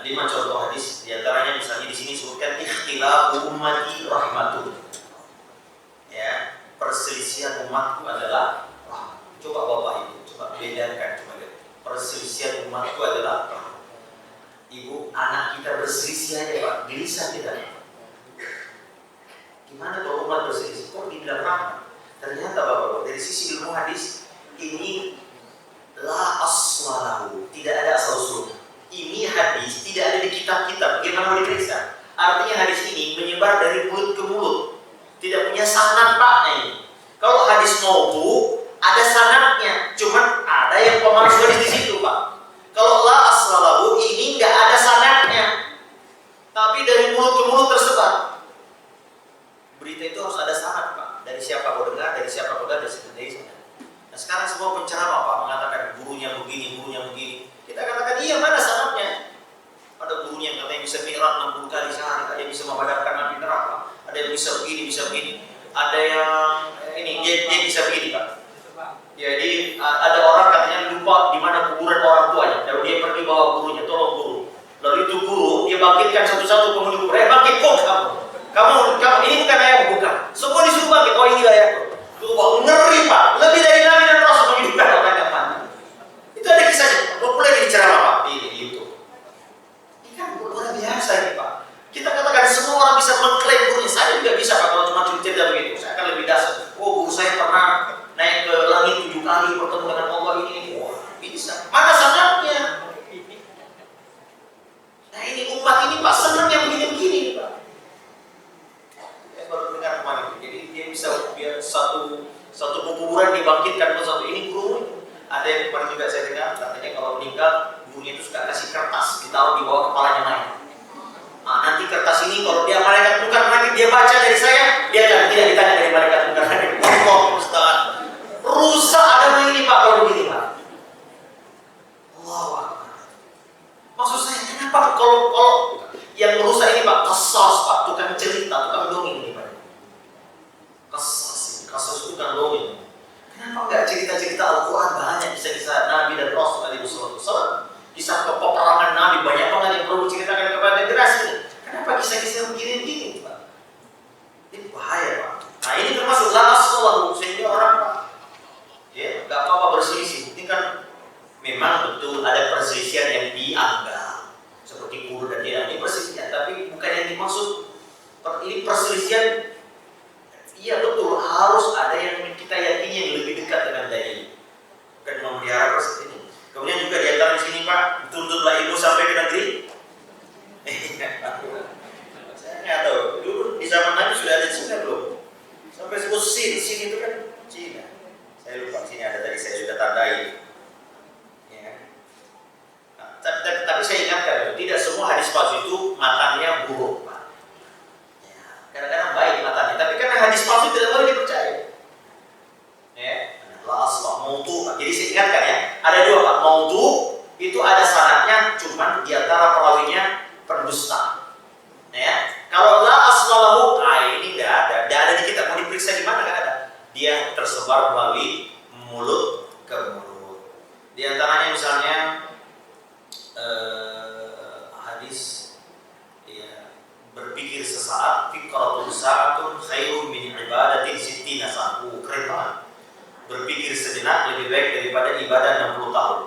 5 contoh hadis, di antaranya misalnya di sini disebutkan ikhtilafu ummati rahmatun. Ya, perselisihan umatku adalah rahmat. Coba Bapak Ibu, coba bedakan, coba lihat. Perselisihan umatku adalah rahmat. Ibu, anak kita berselisih aja Pak, gelisah kita. Gimana kalau umat berselisih? Kok dibilang rahmat? Ternyata Bapak, dari sisi ilmu hadis ini la aswalahu, tidak ada asal-usul. Ini hadis tidak ada di kitab-kitab. Bagaimana mau diperiksa? Artinya hadis ini menyebar dari mulut ke mulut, tidak punya sanad Pak. Kalau hadis maudhu ada sanadnya, cuman ada yang pemalsu hadis di situ Pak. Kalau la aswalahu ini nggak ada sanadnya, tapi dari mulut ke mulut tersebar. Berita itu harus ada sanad Pak. Dari siapa kau dengar, dari siapa kau dengar, dari sana. Nah sekarang semua penceramah Pak mengatakan gurunya begini, gurunya begini. Kita katakan iya, mana sanadnya? Ada gurunya yang katanya bisa mi'raj 60 kali sehari, ada yang bisa memadamkan api neraka, ada yang bisa begini, bisa begini. Ada yang ini dia bisa begini Pak. Jadi ada orang katanya lupa di mana kuburan orang tuanya, lalu dia pergi bawa gurunya, tolong guru. Lalu itu guru dia bangkitkan satu-satu penghuni kubur. Bangkit kok kamu ini bukan ayahmu, bukan. Semua disuruh bangkit. Oh ini ayahku. Tuh Pak, ngeri Pak. Lebih dari Nabi dan Rasul menghidupkan orang yang mati. Itu ada kisahnya. Populer di ceramah Pak di YouTube. Ini kan luar biasa ini Pak. Kita katakan semua orang bisa mengklaim gurunya. Saya juga bisa Pak kalau cuma cerita begitu. Saya akan lebih dasar. Oh guru saya pernah naik ke langit 7 kali bertemu dengan Allah ini. Wah bisa. Mana sanadnya? Nah ini umat ini Pak senang yang begini-begini Pak. Saya baru dengar kemarin. Jadi dia bisa biar satu kuburan dibangkitkan ke satu ini guru. Ada yang kemarin juga saya dengar katanya kalau meninggal gurunya itu suka kasih kertas ditaruh di bawah kepalanya mayat. Nah, nanti kertas ini kalau dia malaikat bukan nanti dia baca dari saya, dia akan tidak ditanya dari malaikat bukan dari Allah Ustaz. Rusak agama ini Pak kalau begini Pak. Allahu Akbar. Maksud saya kenapa kalau yang merusak ini Pak qasas Pak, tukang cerita, tukang dongeng ini Pak. Qasas itu kan dongeng. Kenapa enggak cerita-cerita Al-Quran banyak kisah-kisah Nabi dan Rasul alaihi wasallam? Kisah peperangan Nabi banyak banget yang perlu diceritakan kepada generasi ini. Kenapa kisah-kisah begini-begini Pak? Ini bahaya Pak. Nah ini termasuk lalas Allah sehingga orang Pak ya nggak apa-apa berselisih. Ini kan memang betul ada perselisihan yang dianggap seperti guru dan tidak ini perselisihan, tapi bukan yang dimaksud. Ini perselisihan. Iya betul, harus ada yang kita yakini yang lebih dekat dengan dalil. Bukan memelihara persis ini. Kemudian juga di antara di sini Pak, tuntutlah ilmu sampai ke negeri. Saya nggak tahu. Dulu di zaman Nabi sudah ada Cina belum? Sampai sebut Sin itu kan Cina. Saya lupa sini ada tadi saya sudah tandai. Ya. Nah, tapi saya ingatkan, tidak semua hadis palsu itu matanya buruk. Kadang-kadang baik matanya, tapi karena hadis palsu tidak boleh dipercaya. Ya, la aslah maudhu. Jadi saya ingatkan ya, ada 2 Pak. Maudhu itu ada sanadnya, cuman di antara perawinya pendusta. Ya, kalau la aslahu, ini tidak ada di kitab. Mau diperiksa di mana nggak ada. Dia tersebar melalui mulut ke mulut. Di antaranya misalnya hadis berpikir sesaat, fikratun sa'atun khairun min ibadatin sittina sa'u. Keren banget. Berpikir sejenak lebih baik daripada ibadah 60 tahun.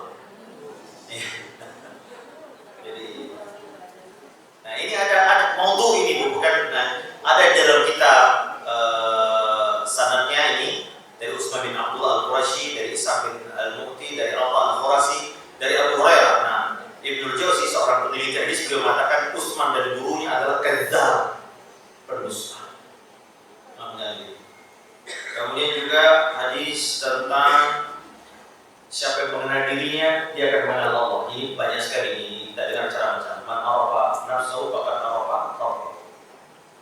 hadis tentang siapa yang mengenal dirinya, dia akan mengenal Allah. Ini banyak sekali ini kita dengar macam-macam. Man arafa nafsahu faqad arafa rabbahu.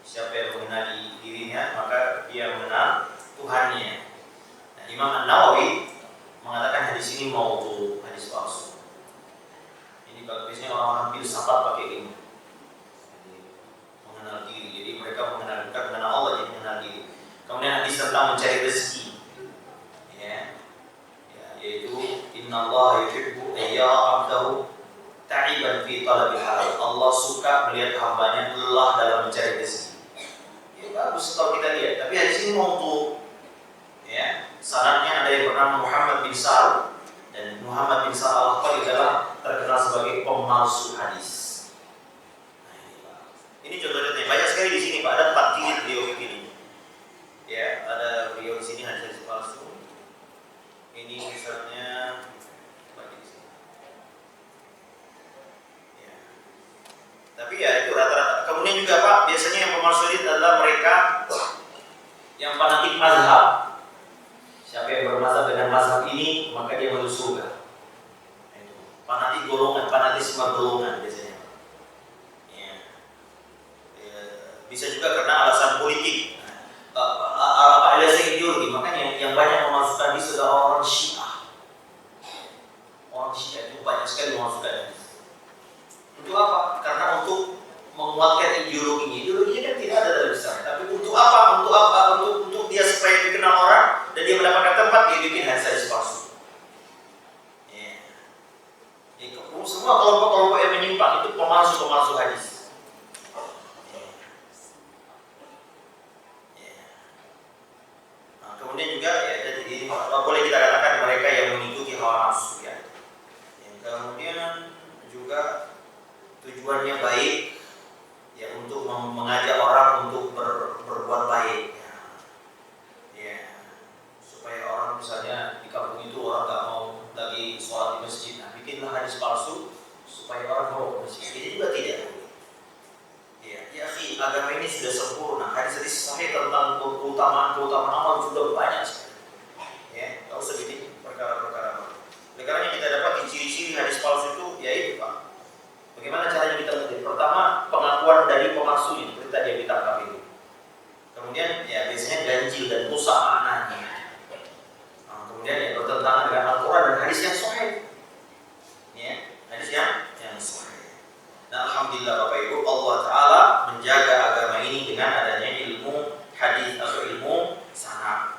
Siapa yang mengenali dirinya, maka dia mengenal Tuhannya. Nah, Imam An-Nawawi mengatakan hadis ini maudhu, hadis palsu. Ini biasanya orang filsafat pakai ini. Jadi, mengenal diri. Jadi mereka bukan mengenal Allah, jadi mengenal diri. Kemudian hadis tentang mencari rezeki. Yaitu innallaha yuhibbu ayyara 'abdahu ta'iban fi talabil halal. Allah suka melihat hambanya lelah dalam mencari rezeki. Ya bagus kalau kita lihat, tapi hadis ini maudhu. Ya, sanadnya ada yang bernama Muhammad bin Sa'al, dan Muhammad bin Sa'al adalah terkenal sebagai pemalsu hadis. Nah, ini contoh-contohnya banyak sekali di sini Pak, ada 4 jilid beliau begini. Ya, ada beliau di sini hadis palsu. Ini misalnya bagi sini. Ya. Tapi ya itu rata-rata. Kemudian juga Pak, biasanya yang pemalsu hadis adalah mereka yang fanatik mazhab. Siapa yang bermazhab dengan mazhab ini, maka dia masuk surga. Itu. Fanatik golongan, fanatisme golongan biasanya. Ya. Bisa juga karena alasan politik. Alasan ideologi, makanya yang banyak memasukkan hadis adalah orang Syiah. Orang Syiah itu banyak sekali memasukkan hadis. Untuk apa? Karena untuk menguatkan ideologinya. Ideologinya kan tidak ada dalam Islam. Tapi untuk apa? Untuk dia supaya dikenal orang dan dia mendapatkan tempat, dia bikin hadis palsu. Ya. Semua kelompok-kelompok yang menyimpang itu pemalsu hadis. Kemudian juga ya jadi boleh kita katakan mereka yang mengikuti hawa nafsu ya. Kemudian juga tujuannya baik ya, untuk mengajak orang untuk berbuat baik ya. Ya. Supaya orang misalnya di kampung itu orang nggak mau lagi sholat di masjid, nah bikinlah hadis palsu supaya orang mau ke masjid. Ini juga tidak. Ya, agama ini sudah sempurna. Hadis-hadis sahih tentang keutamaan amal sudah banyak sekali. Ya, nggak usah bikin perkara-perkara baru. Oleh karena kita dapat di ciri-ciri hadis palsu itu, yaitu Pak. Bagaimana caranya kita mengerti? Pertama, pengakuan dari pemalsunya, seperti tadi yang ditangkap itu. Kemudian, ya biasanya ganjil dan rusak maknanya. Nah, kemudian ya bertentangan dengan Al-Quran dan hadis yang sahih. Ya, hadis yang sahih. Nah, alhamdulillah Bapak Ibu, Allah Ta'ala menjaga agama ini dengan adanya ilmu hadis atau ilmu sanad.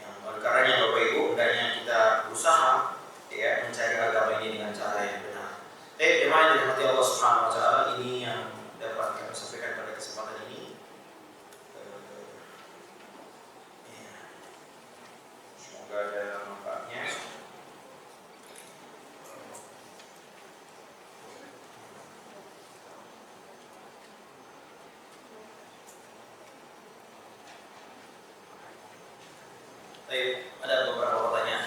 Yang oleh karenanya Bapak Ibu, hendaknya kita berusaha ya mencari agama ini dengan cara yang benar. Jemaah yang dirahmati Allah Subhanahu Wa Ta'ala, ini yang dapat kami sampaikan pada kesempatan ini. Semoga ada manfaatnya. Ada beberapa pertanyaan.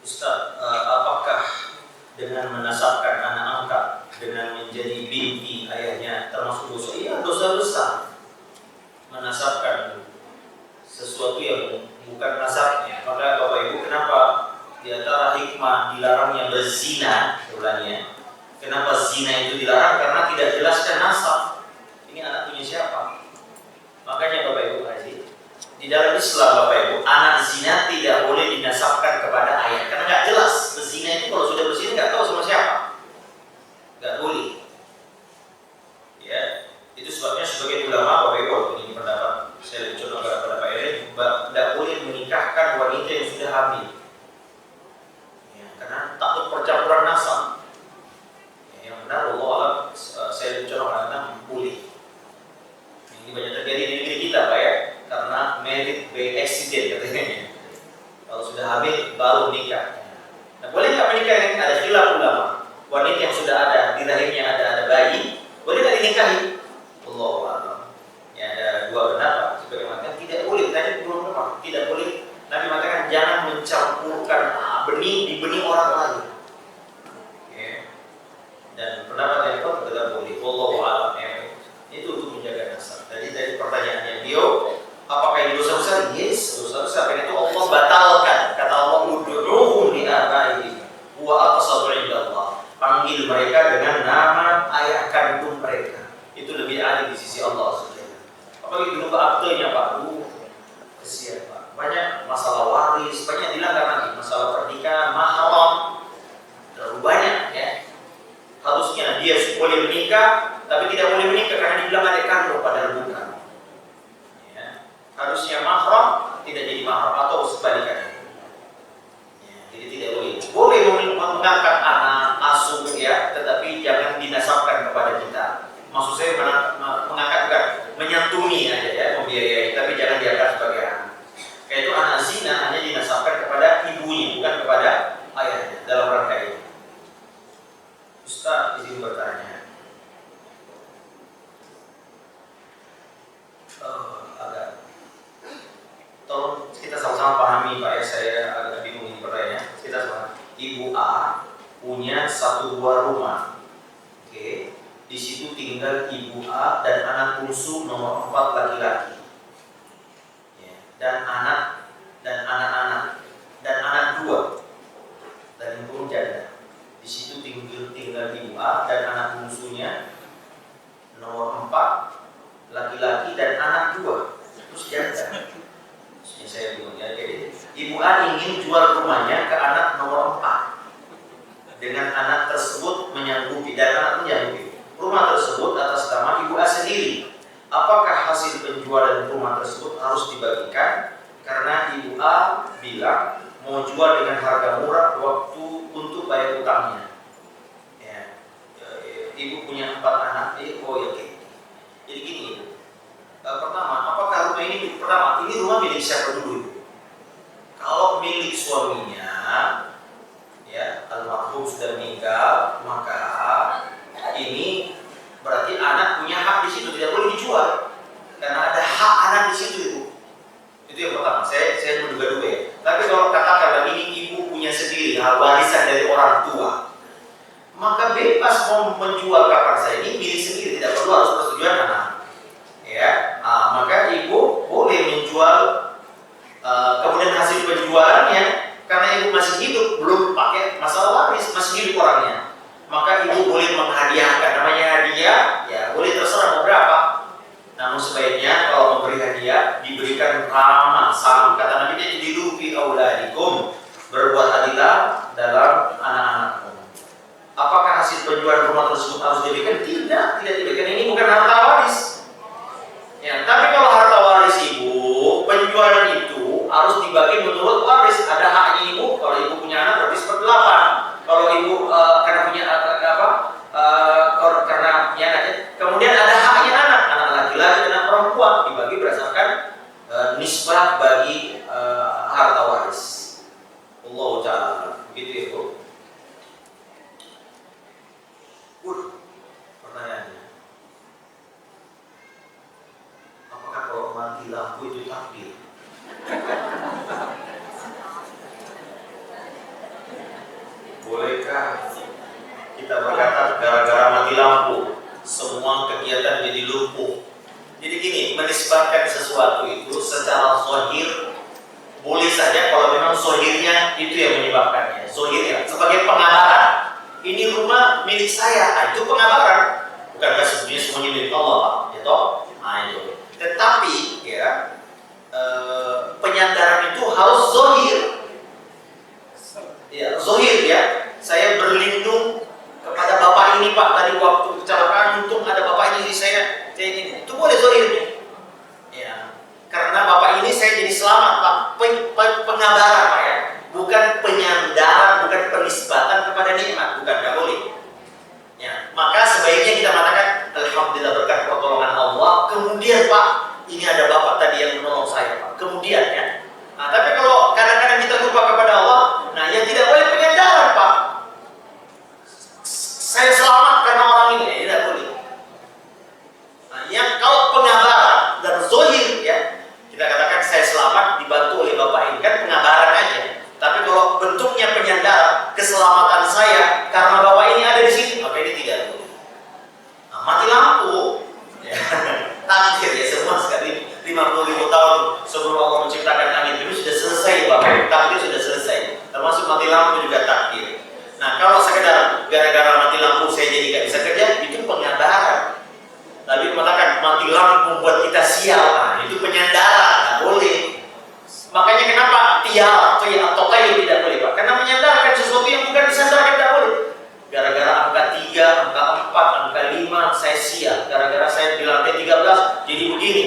Ustaz, apakah dengan menasabkan anak angkat dengan menjadi binti ayahnya termasuk dosa? Iya, dosa besar. Menasabkan sesuatu yang bukan nasabnya. Maka Bapak Ibu, kenapa di antara hikmah dilarangnya berzina, ulannya? Kenapa zina itu dilarang? Karena tidak jelaskan nasab. Ini anak punya siapa? Makanya Bapak Ibu Haji, di dalam Islam Bapak Ibu, anak zina tidak boleh dinasabkan kepada ayah. Karena nggak jelas. Berzina itu kalau sudah berzina nggak tahu sama siapa. Nggak boleh. Ya, itu sebabnya sebagai ulama Bapak Ibu, ini pendapat saya lebih condong kepada Pak Erin, tidak boleh menikahkan wanita yang sudah hamil. Ya, karena takut percampuran nasab. Yang benar Allah saya bicara karena boleh. Ini banyak terjadi di negeri kita Pak ya, karena married by accident katanya. Kalau sudah hamil baru nikah. Nah, boleh nggak menikah ini? Ada khilaf ulama. Wanita yang sudah ada di rahimnya ada bayi, boleh nggak dinikahi? Allahu a'lam. Ya ada dua pendapat. Sebagai mengatakan tidak boleh. Tadi belum memang tidak boleh. Nabi mengatakan jangan mencampurkan benih di benih orang lain. Dan pendapat yang pergi dulu ke aktenya Pak. Kesian Pak. Banyak masalah waris, banyak dilanggar lagi, masalah pernikahan, mahram, terlalu banyak ya. Harusnya dia boleh menikah, tapi tidak boleh menikah karena dibilang adik kandung, padahal bukan. Ya. Harusnya mahram, tidak jadi mahram atau sebalikannya. Ya, jadi tidak boleh. Boleh mengangkat anak asuh ya, tetapi jangan dinasabkan kepada kita. Maksud saya mengangkat bukan, menyantuni aja ya, membiayai, tapi jangan diangkat sebagai anak. Kayak itu anak zina hanya dinasabkan kepada ibunya, bukan kepada ayahnya dalam rangka ini. Ustaz izin bertanya. Agak tolong kita sama-sama pahami Pak ya, saya agak bingung ini pertanyaannya. Kita sama. Ibu A punya 1 buah rumah. Oke. Di situ tinggal Ibu A dan anak bungsu nomor 4 laki-laki. Ya. Dan anak-anak dan anak 2 dan yang belum janda. Di situ tinggal Ibu A dan anak bungsunya nomor 4 laki-laki dan anak 2 terus janda. Maksudnya saya bingung ya. Jadi Ibu A ingin jual rumahnya ke anak nomor 4 dengan anak tersebut menyanggupi dan anak menyanggupi. Rumah tersebut atas nama Ibu A sendiri. Apakah hasil penjualan rumah tersebut harus dibagikan? Karena Ibu A bilang mau jual dengan harga murah waktu untuk bayar utangnya. Ya. Ibu punya 4 anak. Oh ya, oke. Jadi gini, pertama, apakah rumah ini rumah milik siapa dulu? Kalau milik suaminya, ya almarhum sudah meninggal, maka ini berarti anak punya hak di situ, tidak boleh dijual karena ada hak anak di situ Ibu. Itu yang pertama. Saya menduga-duga ya. Tapi kalau katakanlah ini ibu punya sendiri hal warisan dari orang tua, maka bebas mau menjual kapan saya, ini milik sendiri, tidak perlu harus persetujuan anak. Ya, maka ibu boleh menjual. Kemudian hasil penjualannya, karena ibu masih hidup, belum pakai masalah waris, masih hidup orangnya, maka ibu boleh menghadiahkan. Namanya hadiah, ya boleh terserah mau berapa. Namun sebaiknya kalau memberi hadiah diberikan ramah, sama kata Nabi, jadilu fi auladikum, berbuat adillah dalam anak-anakmu. Apakah hasil penjualan rumah tersebut harus diberikan? Tidak diberikan. Ini bukan harta waris. Ya, tapi kalau harta waris ibu, penjualan itu harus dibagi menurut waris. Ada haknya ibu. Kalau ibu punya anak berarti 1/8. Kalau ibu karena punya karena punya anaknya, kemudian ada haknya anak laki-laki dan anak perempuan, dibagi berdasarkan nisbah bagi harta waris. Allah Ta'ala. Begitu ya Bu. Pertanyaannya, apakah kalau mati lampu itu takdir? Bolehkah kita berkata gara-gara mati lampu semua kegiatan jadi lumpuh? Jadi gini, menisbatkan sesuatu itu secara zahir boleh saja kalau memang zahirnya itu yang menyebabkannya. Zahirnya sebagai pengabaran. Ini rumah milik saya, itu pengabaran. Bukankah sebetulnya semuanya milik Allah, Pak? Ya toh? Itu. Tetapi ya penyandaran itu harus zahir. Ya, zahir ya. Saya berlindung kepada bapak ini Pak, tadi waktu kecelakaan untung ada bapak ini di saya ini. Itu boleh zahirnya. Ya. Karena bapak ini saya jadi selamat Pak. Pengabaran Pak ya. Bukan penyandaran, bukan penisbatan kepada nikmat, bukan, nggak boleh. Ya, maka sebaiknya kita mengatakan alhamdulillah berkat pertolongan Allah. Kemudian Pak, ini ada bapak tadi yang menolong saya Pak. Kemudian ya. Nah, tapi kalau kadang-kadang kita lupa kepada Allah, nah yang tidak boleh penyandaran Pak. Saya selamat karena orang ini, ya tidak boleh. Nah, yang kalau pengabaran dan zahir ya, kita katakan saya selamat dibantu oleh bapak ini, kan pengabaran aja. Tapi kalau bentuknya penyandaran keselamatan saya karena alamat saya sia, gara-gara saya di lantai 13 jadi begini,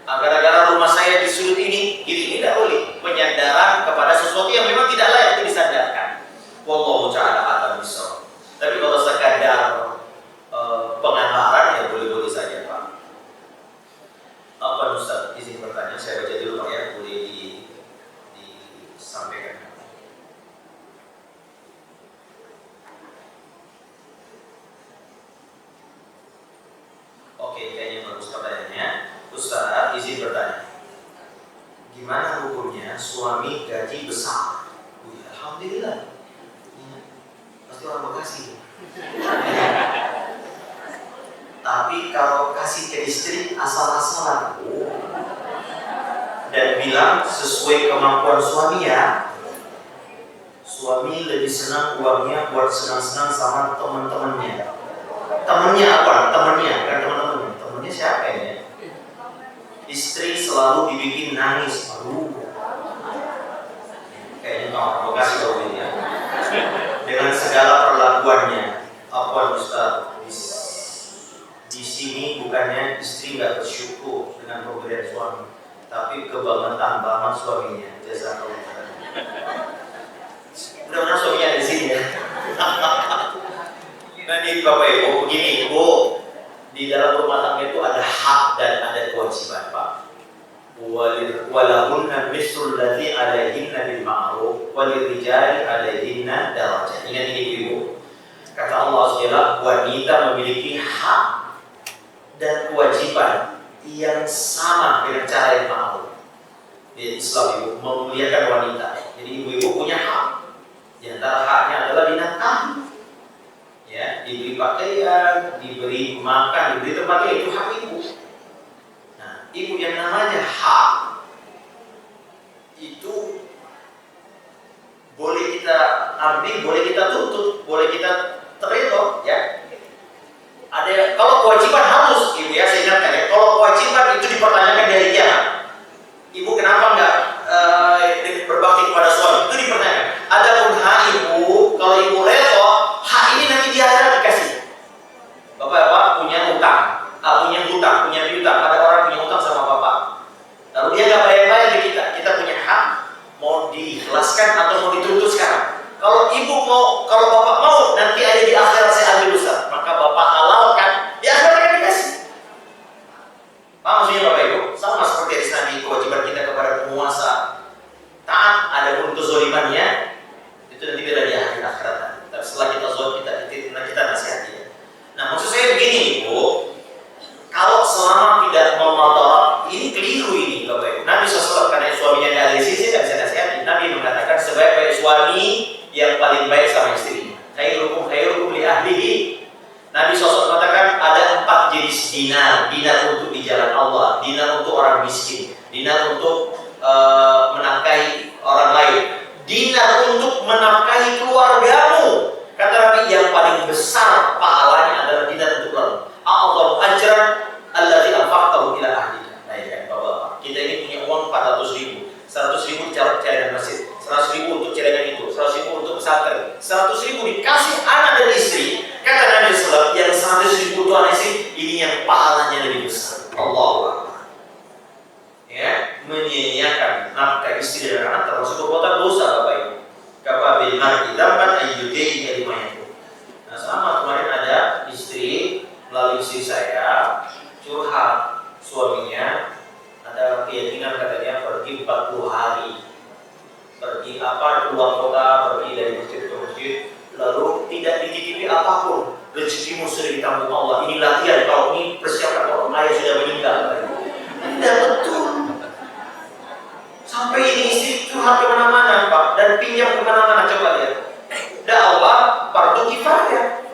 gara-gara rumah saya di sudut ini, jadi tidak boleh penyandaran kepada sesuatu yang memang tidak layak untuk disandarkan. Wallahu ta'ala a'lam bishawab. Tapi kalau sekadar pengantaran ya boleh-boleh saja Pak. Apa Ustaz izin bertanya, saya baca dulu Pak ya, boleh disampaikan. Oke, kayaknya bagus pertanyaannya. Ustaz izin bertanya, gimana hukumnya suami gaji besar? Alhamdulillah, ya, pasti orang Bekasi. Tapi kalau kasih ke istri asal-asalan dan bilang sesuai kemampuan suami ya, suami lebih senang uangnya buat senang-senang sama teman-temannya. Temannya apa? Temannya, kan teman-temannya. Temannya siapa ya? Istri selalu dibikin nangis. Aduh, kayaknya orang Bekasi tahu ini ya. Dengan segala perlakuannya. Apa Ustaz? Di sini bukannya istri nggak bersyukur dengan pemberian suami, tapi kebangetan banget suaminya. Jazakallah. Mudah-mudahan suaminya ada di sini ya. Nanti Bapak Ibu, begini Ibu, di dalam rumah tangga itu ada hak dan ada kewajiban Pak. Walahunna mislul ladzi 'alaihinna bil ma'ruf walirijali 'alaihinna darajah. Ingat ini Ibu. Kata Allah SWT, wanita memiliki hak dan kewajiban yang sama dengan cara yang ma'ruf. Di Islam Ibu memuliakan wanita. Jadi ibu-ibu punya hak. Di antara haknya adalah dinafkahi. Ya, diberi pakaian, diberi makan, diberi tempat itu hak ibu. Nah, ibu yang namanya hak itu boleh kita ambil, boleh kita tuntut, boleh kita terima, ya. Ada kalau kewajiban harus, ibu ya, saya ingatkan ya, kalau kewajiban itu dipertanyakan dari kiamat. Ibu kenapa enggak berbakti kepada suami? Itu dipertanyakan. Adapun hak ibu, kalau ibu rela, hak ini nanti di akhirat dikasih. Bapak punya utang, punya hutang, punya piutang. Ada orang punya utang sama bapak. Lalu dia nggak bayar-bayar di kita. Kita punya hak, mau diikhlaskan atau mau dituntut sekarang. Kalau ibu mau, kalau bapak mau, nanti aja di akhirat saya ambil Ustaz. Maka bapak halalkan, di akhirat akan dikasih. Paham maksudnya Bapak Ibu? Sama seperti hadis Nabi, kewajiban kita kepada penguasa taat, ada pun kezalimannya itu nanti beda di akhirat. Tapi setelah kita zalim, kita nasihati ya. Nah maksud saya begini Ibu, kalau selama tidak memadar, ini keliru ini Bapak Ibu. Nabi SAW karena suaminya ada di sini, saya tidak bisa nasihati. Nabi mengatakan sebaik-baik suami yang paling baik sama istrinya. Khairukum li ahlihi. Nabi SAW mengatakan ada 4 jenis dinar. Dinar untuk di jalan Allah, dinar untuk orang miskin, dinar untuk menafkahi orang lain, dinar untuk menafkahi keluargamu. Kata Nabi yang paling besar pahalanya adalah dinar untuk keluarga. A'adhamu ajran alladzi anfaqtahu ila ahlika. Nah ya Bapak, kita ini punya uang 400.000, 100.000 cadangan masjid, 100.000 untuk cadangan itu, 100.000 untuk pesantren, 100.000 dikasih anak dan istri. Kata Nabi SAW, yang 100.000 untuk anak istri, ini yang pahalanya lebih besar. Allahu Akbar. Ya, menyia-nyiakan nafkah istri dan anak termasuk perbuatan dosa Bapak Ibu. Kafabil mar'i dzamban ayyudai kalimahnya. Nah, sama kemarin ada istri melalui istri saya curhat suaminya ada keyakinan katanya pergi 40 hari, pergi keluar kota, pergi dari masjid ke masjid, lalu tidak dititipi apapun. Rezekimu sudah ditanggung Allah. Ini latihan, kalau ini persiapan kalau ayah sudah meninggal. Tidak betul. Sampai ini istri curhat kemana-mana Pak, dan pinjam kemana-mana. Coba lihat, dakwah fardu kifayah.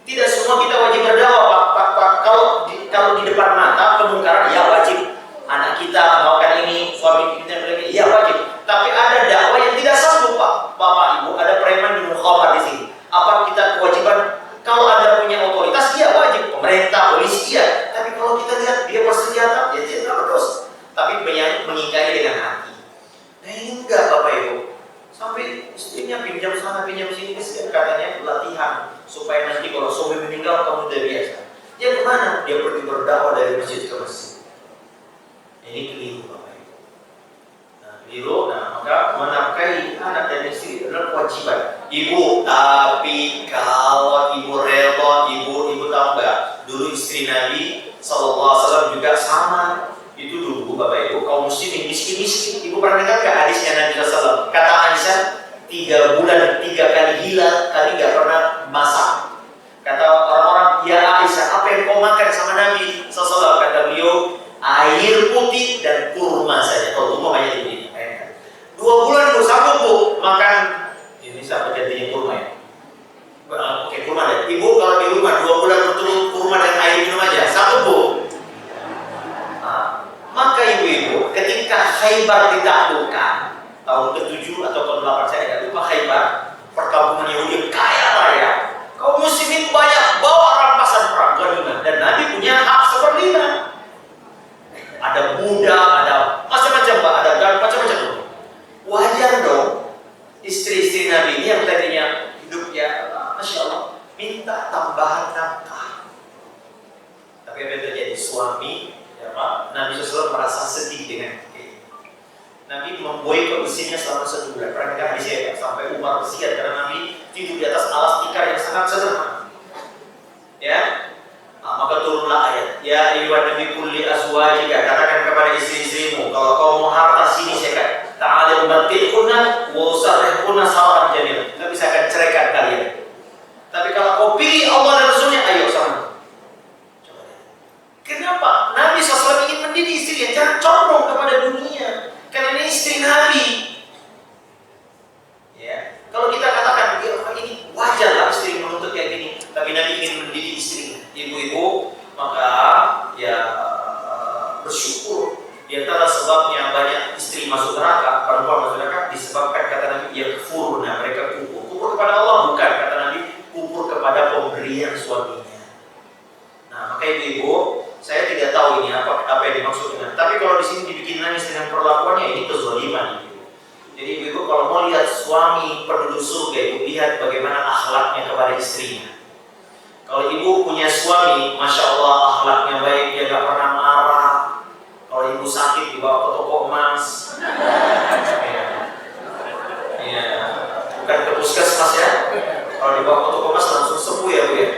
Tidak semua kita wajib berdakwah Pak. Kalau di depan mata kemungkaran ya wajib. Anak kita melakukan ini, suami kita melakukan ini, ya wajib. Tapi ada dakwah yang tidak sanggup Pak. Bapak Ibu, ada preman di mukhabar di sini. Apa kita kewajiban? Kalau ada punya otoritas, dia wajib. Pemerintah, polisi, ya. Tapi kalau kita lihat dia bersenjata, ya dia tidak berdosa. Tapi mengingkari dengan hati. Nah ini enggak Bapak Ibu. Sampai istrinya pinjam sana, pinjam sini, katanya latihan supaya nanti kalau suami meninggal kamu udah biasa. Yang mana? Dia pergi berdakwah dari masjid ke masjid. Ini keliru Bapak Ibu. Nah, keliru. Nah, maka menafkahi anak dan istri adalah kewajiban ibu. Tapi kalau ibu rela, ibu tahu nggak? Dulu istri Nabi SAW juga sama. Itu dulu Bapak Ibu kaum muslimin miskin. Ibu pernah dengar nggak hadisnya Nabi SAW? Kata Aisyah, 3 bulan 3 kali hilal, kali nggak pernah masak. Kata orang-orang, ya Aisyah, apa yang kau makan sama Nabi SAW? Kata beliau, air putih dan kurma saja. Kalau kurma banyak ini. 2 bulan bu, sanggup bu makan. Ini siapa jadinya kurma ya? Oke, kurma deh. Ibu kalau di rumah 2 bulan berturut kurma dan air minum aja, sanggup bu? Maka ibu-ibu, ketika Khaybar ditaklukkan tahun ke-7 atau ke-8 saya tidak lupa, Khaybar, perkampungan Yahudi kaya raya, kaum muslimin banyak bawa rampasan perang ghanimah, dan Nabi punya hak seperlima. Ada budak, ada macam-macam Pak, ada macam-macam. Wajar dong istri-istri Nabi ini yang tadinya hidup ya Masya Allah, minta tambahan nafkah. Tapi apa yang terjadi? Suami ya Pak, Nabi SAW merasa sedih dengan ini. Nabi memboikot mesinnya selama 1 bulan. Pernah dengar hadis ya, sampai Umar bersiar karena Nabi tidur di atas alas tikar yang sangat sederhana. Ya, maka turunlah ayat. Ya ayyuhan nabi kulli azwajika, katakan kepada istri-istrimu, kalau kau mau harta sini saya katakan, ta'ala umatti'kunna wa usarrihkunna sarahan jamil. Enggak bisa akan ceraikan kalian. Tapi kalau kau pilih Allah dan Rasulnya, ayo sama. Kenapa? Nabi SAW ingin mendidik istrinya, jangan condong kepada dunia, karena ini istri Nabi. Ya, kalau kita katakan ini wajarlah istri menuntut kayak gini, tapi Nabi ingin mendidik istrinya. Ibu-ibu, maka ya bersyukur. Di antara sebabnya banyak istri masuk neraka, perempuan masuk neraka, disebabkan kata Nabi yakfurna, mereka kufur kepada Allah, bukan kata Nabi kufur kepada pemberian suaminya. Nah, maka ibu-ibu, saya tidak tahu ini apa yang dimaksud dengan. Tapi kalau di sini dibikin nangis dengan perlakuannya, ini kezaliman. Jadi ibu kalau mau lihat suami penduduk surga, ibu lihat bagaimana akhlaknya kepada istrinya. Kalau ibu punya suami, masya Allah akhlaknya baik, dia nggak pernah marah. Kalau ibu sakit dibawa ke toko emas, ya, bukan ke puskesmas ya. Kalau dibawa ke toko emas langsung sembuh ya bu ya.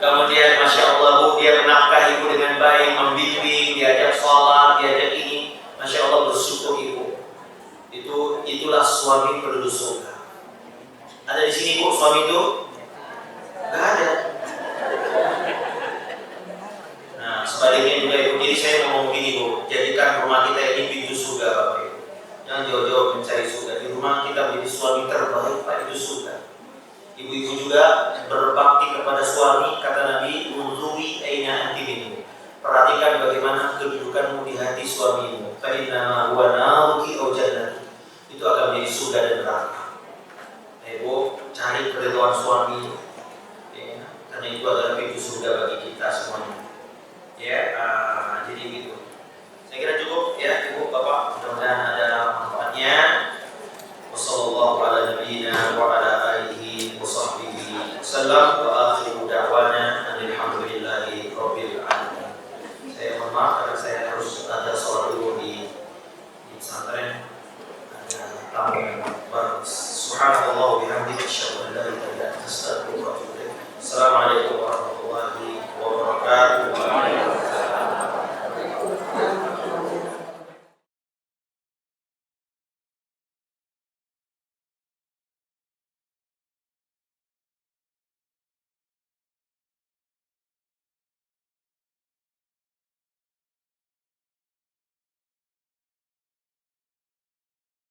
Kemudian Masya Allah bu, dia menafkahi ibu dengan baik, membimbing, diajak sholat, diajak ini. Masya Allah bersyukur ibu. Itulah suami penduduk surga. Ada di sini bu suami itu? Gak ada. Nah sebaliknya juga ibu. Jadi saya ngomong gini bu, jadikan rumah kita ini pintu surga Bapak Ibu. Jangan jauh-jauh mencari surga. Di rumah kita menjadi suami terbaik Pak, itu surga. Ibu-ibu juga berbakti kepada suami, kata Nabi, unzuri aina anti minhu. Perhatikan bagaimana kedudukanmu di hati suamimu. Fa inna huwa naruki aw jannati. Itu akan menjadi surga dan neraka. Ibu cari keridhaan suami, ya, karena itu adalah pintu surga bagi kita semuanya. Ya, jadi gitu. Saya kira cukup ya, Ibu, Bapak. Mudah-mudahan ada manfaatnya. Wassallallahu ala nabiyyina wa ala alihi wa sahbihi wasallam wa akhiru da'wana alhamdulillahi rabbil alamin. Saya mohon maaf karena saya harus ada sholat dulu di pesantren, ada tamu yang baru. Subhanallah wa bihamdihi asyhadu an la ilaha illa anta astaghfiruka wa atubu ilaik. Assalamualaikum warahmatullahi wabarakatuh.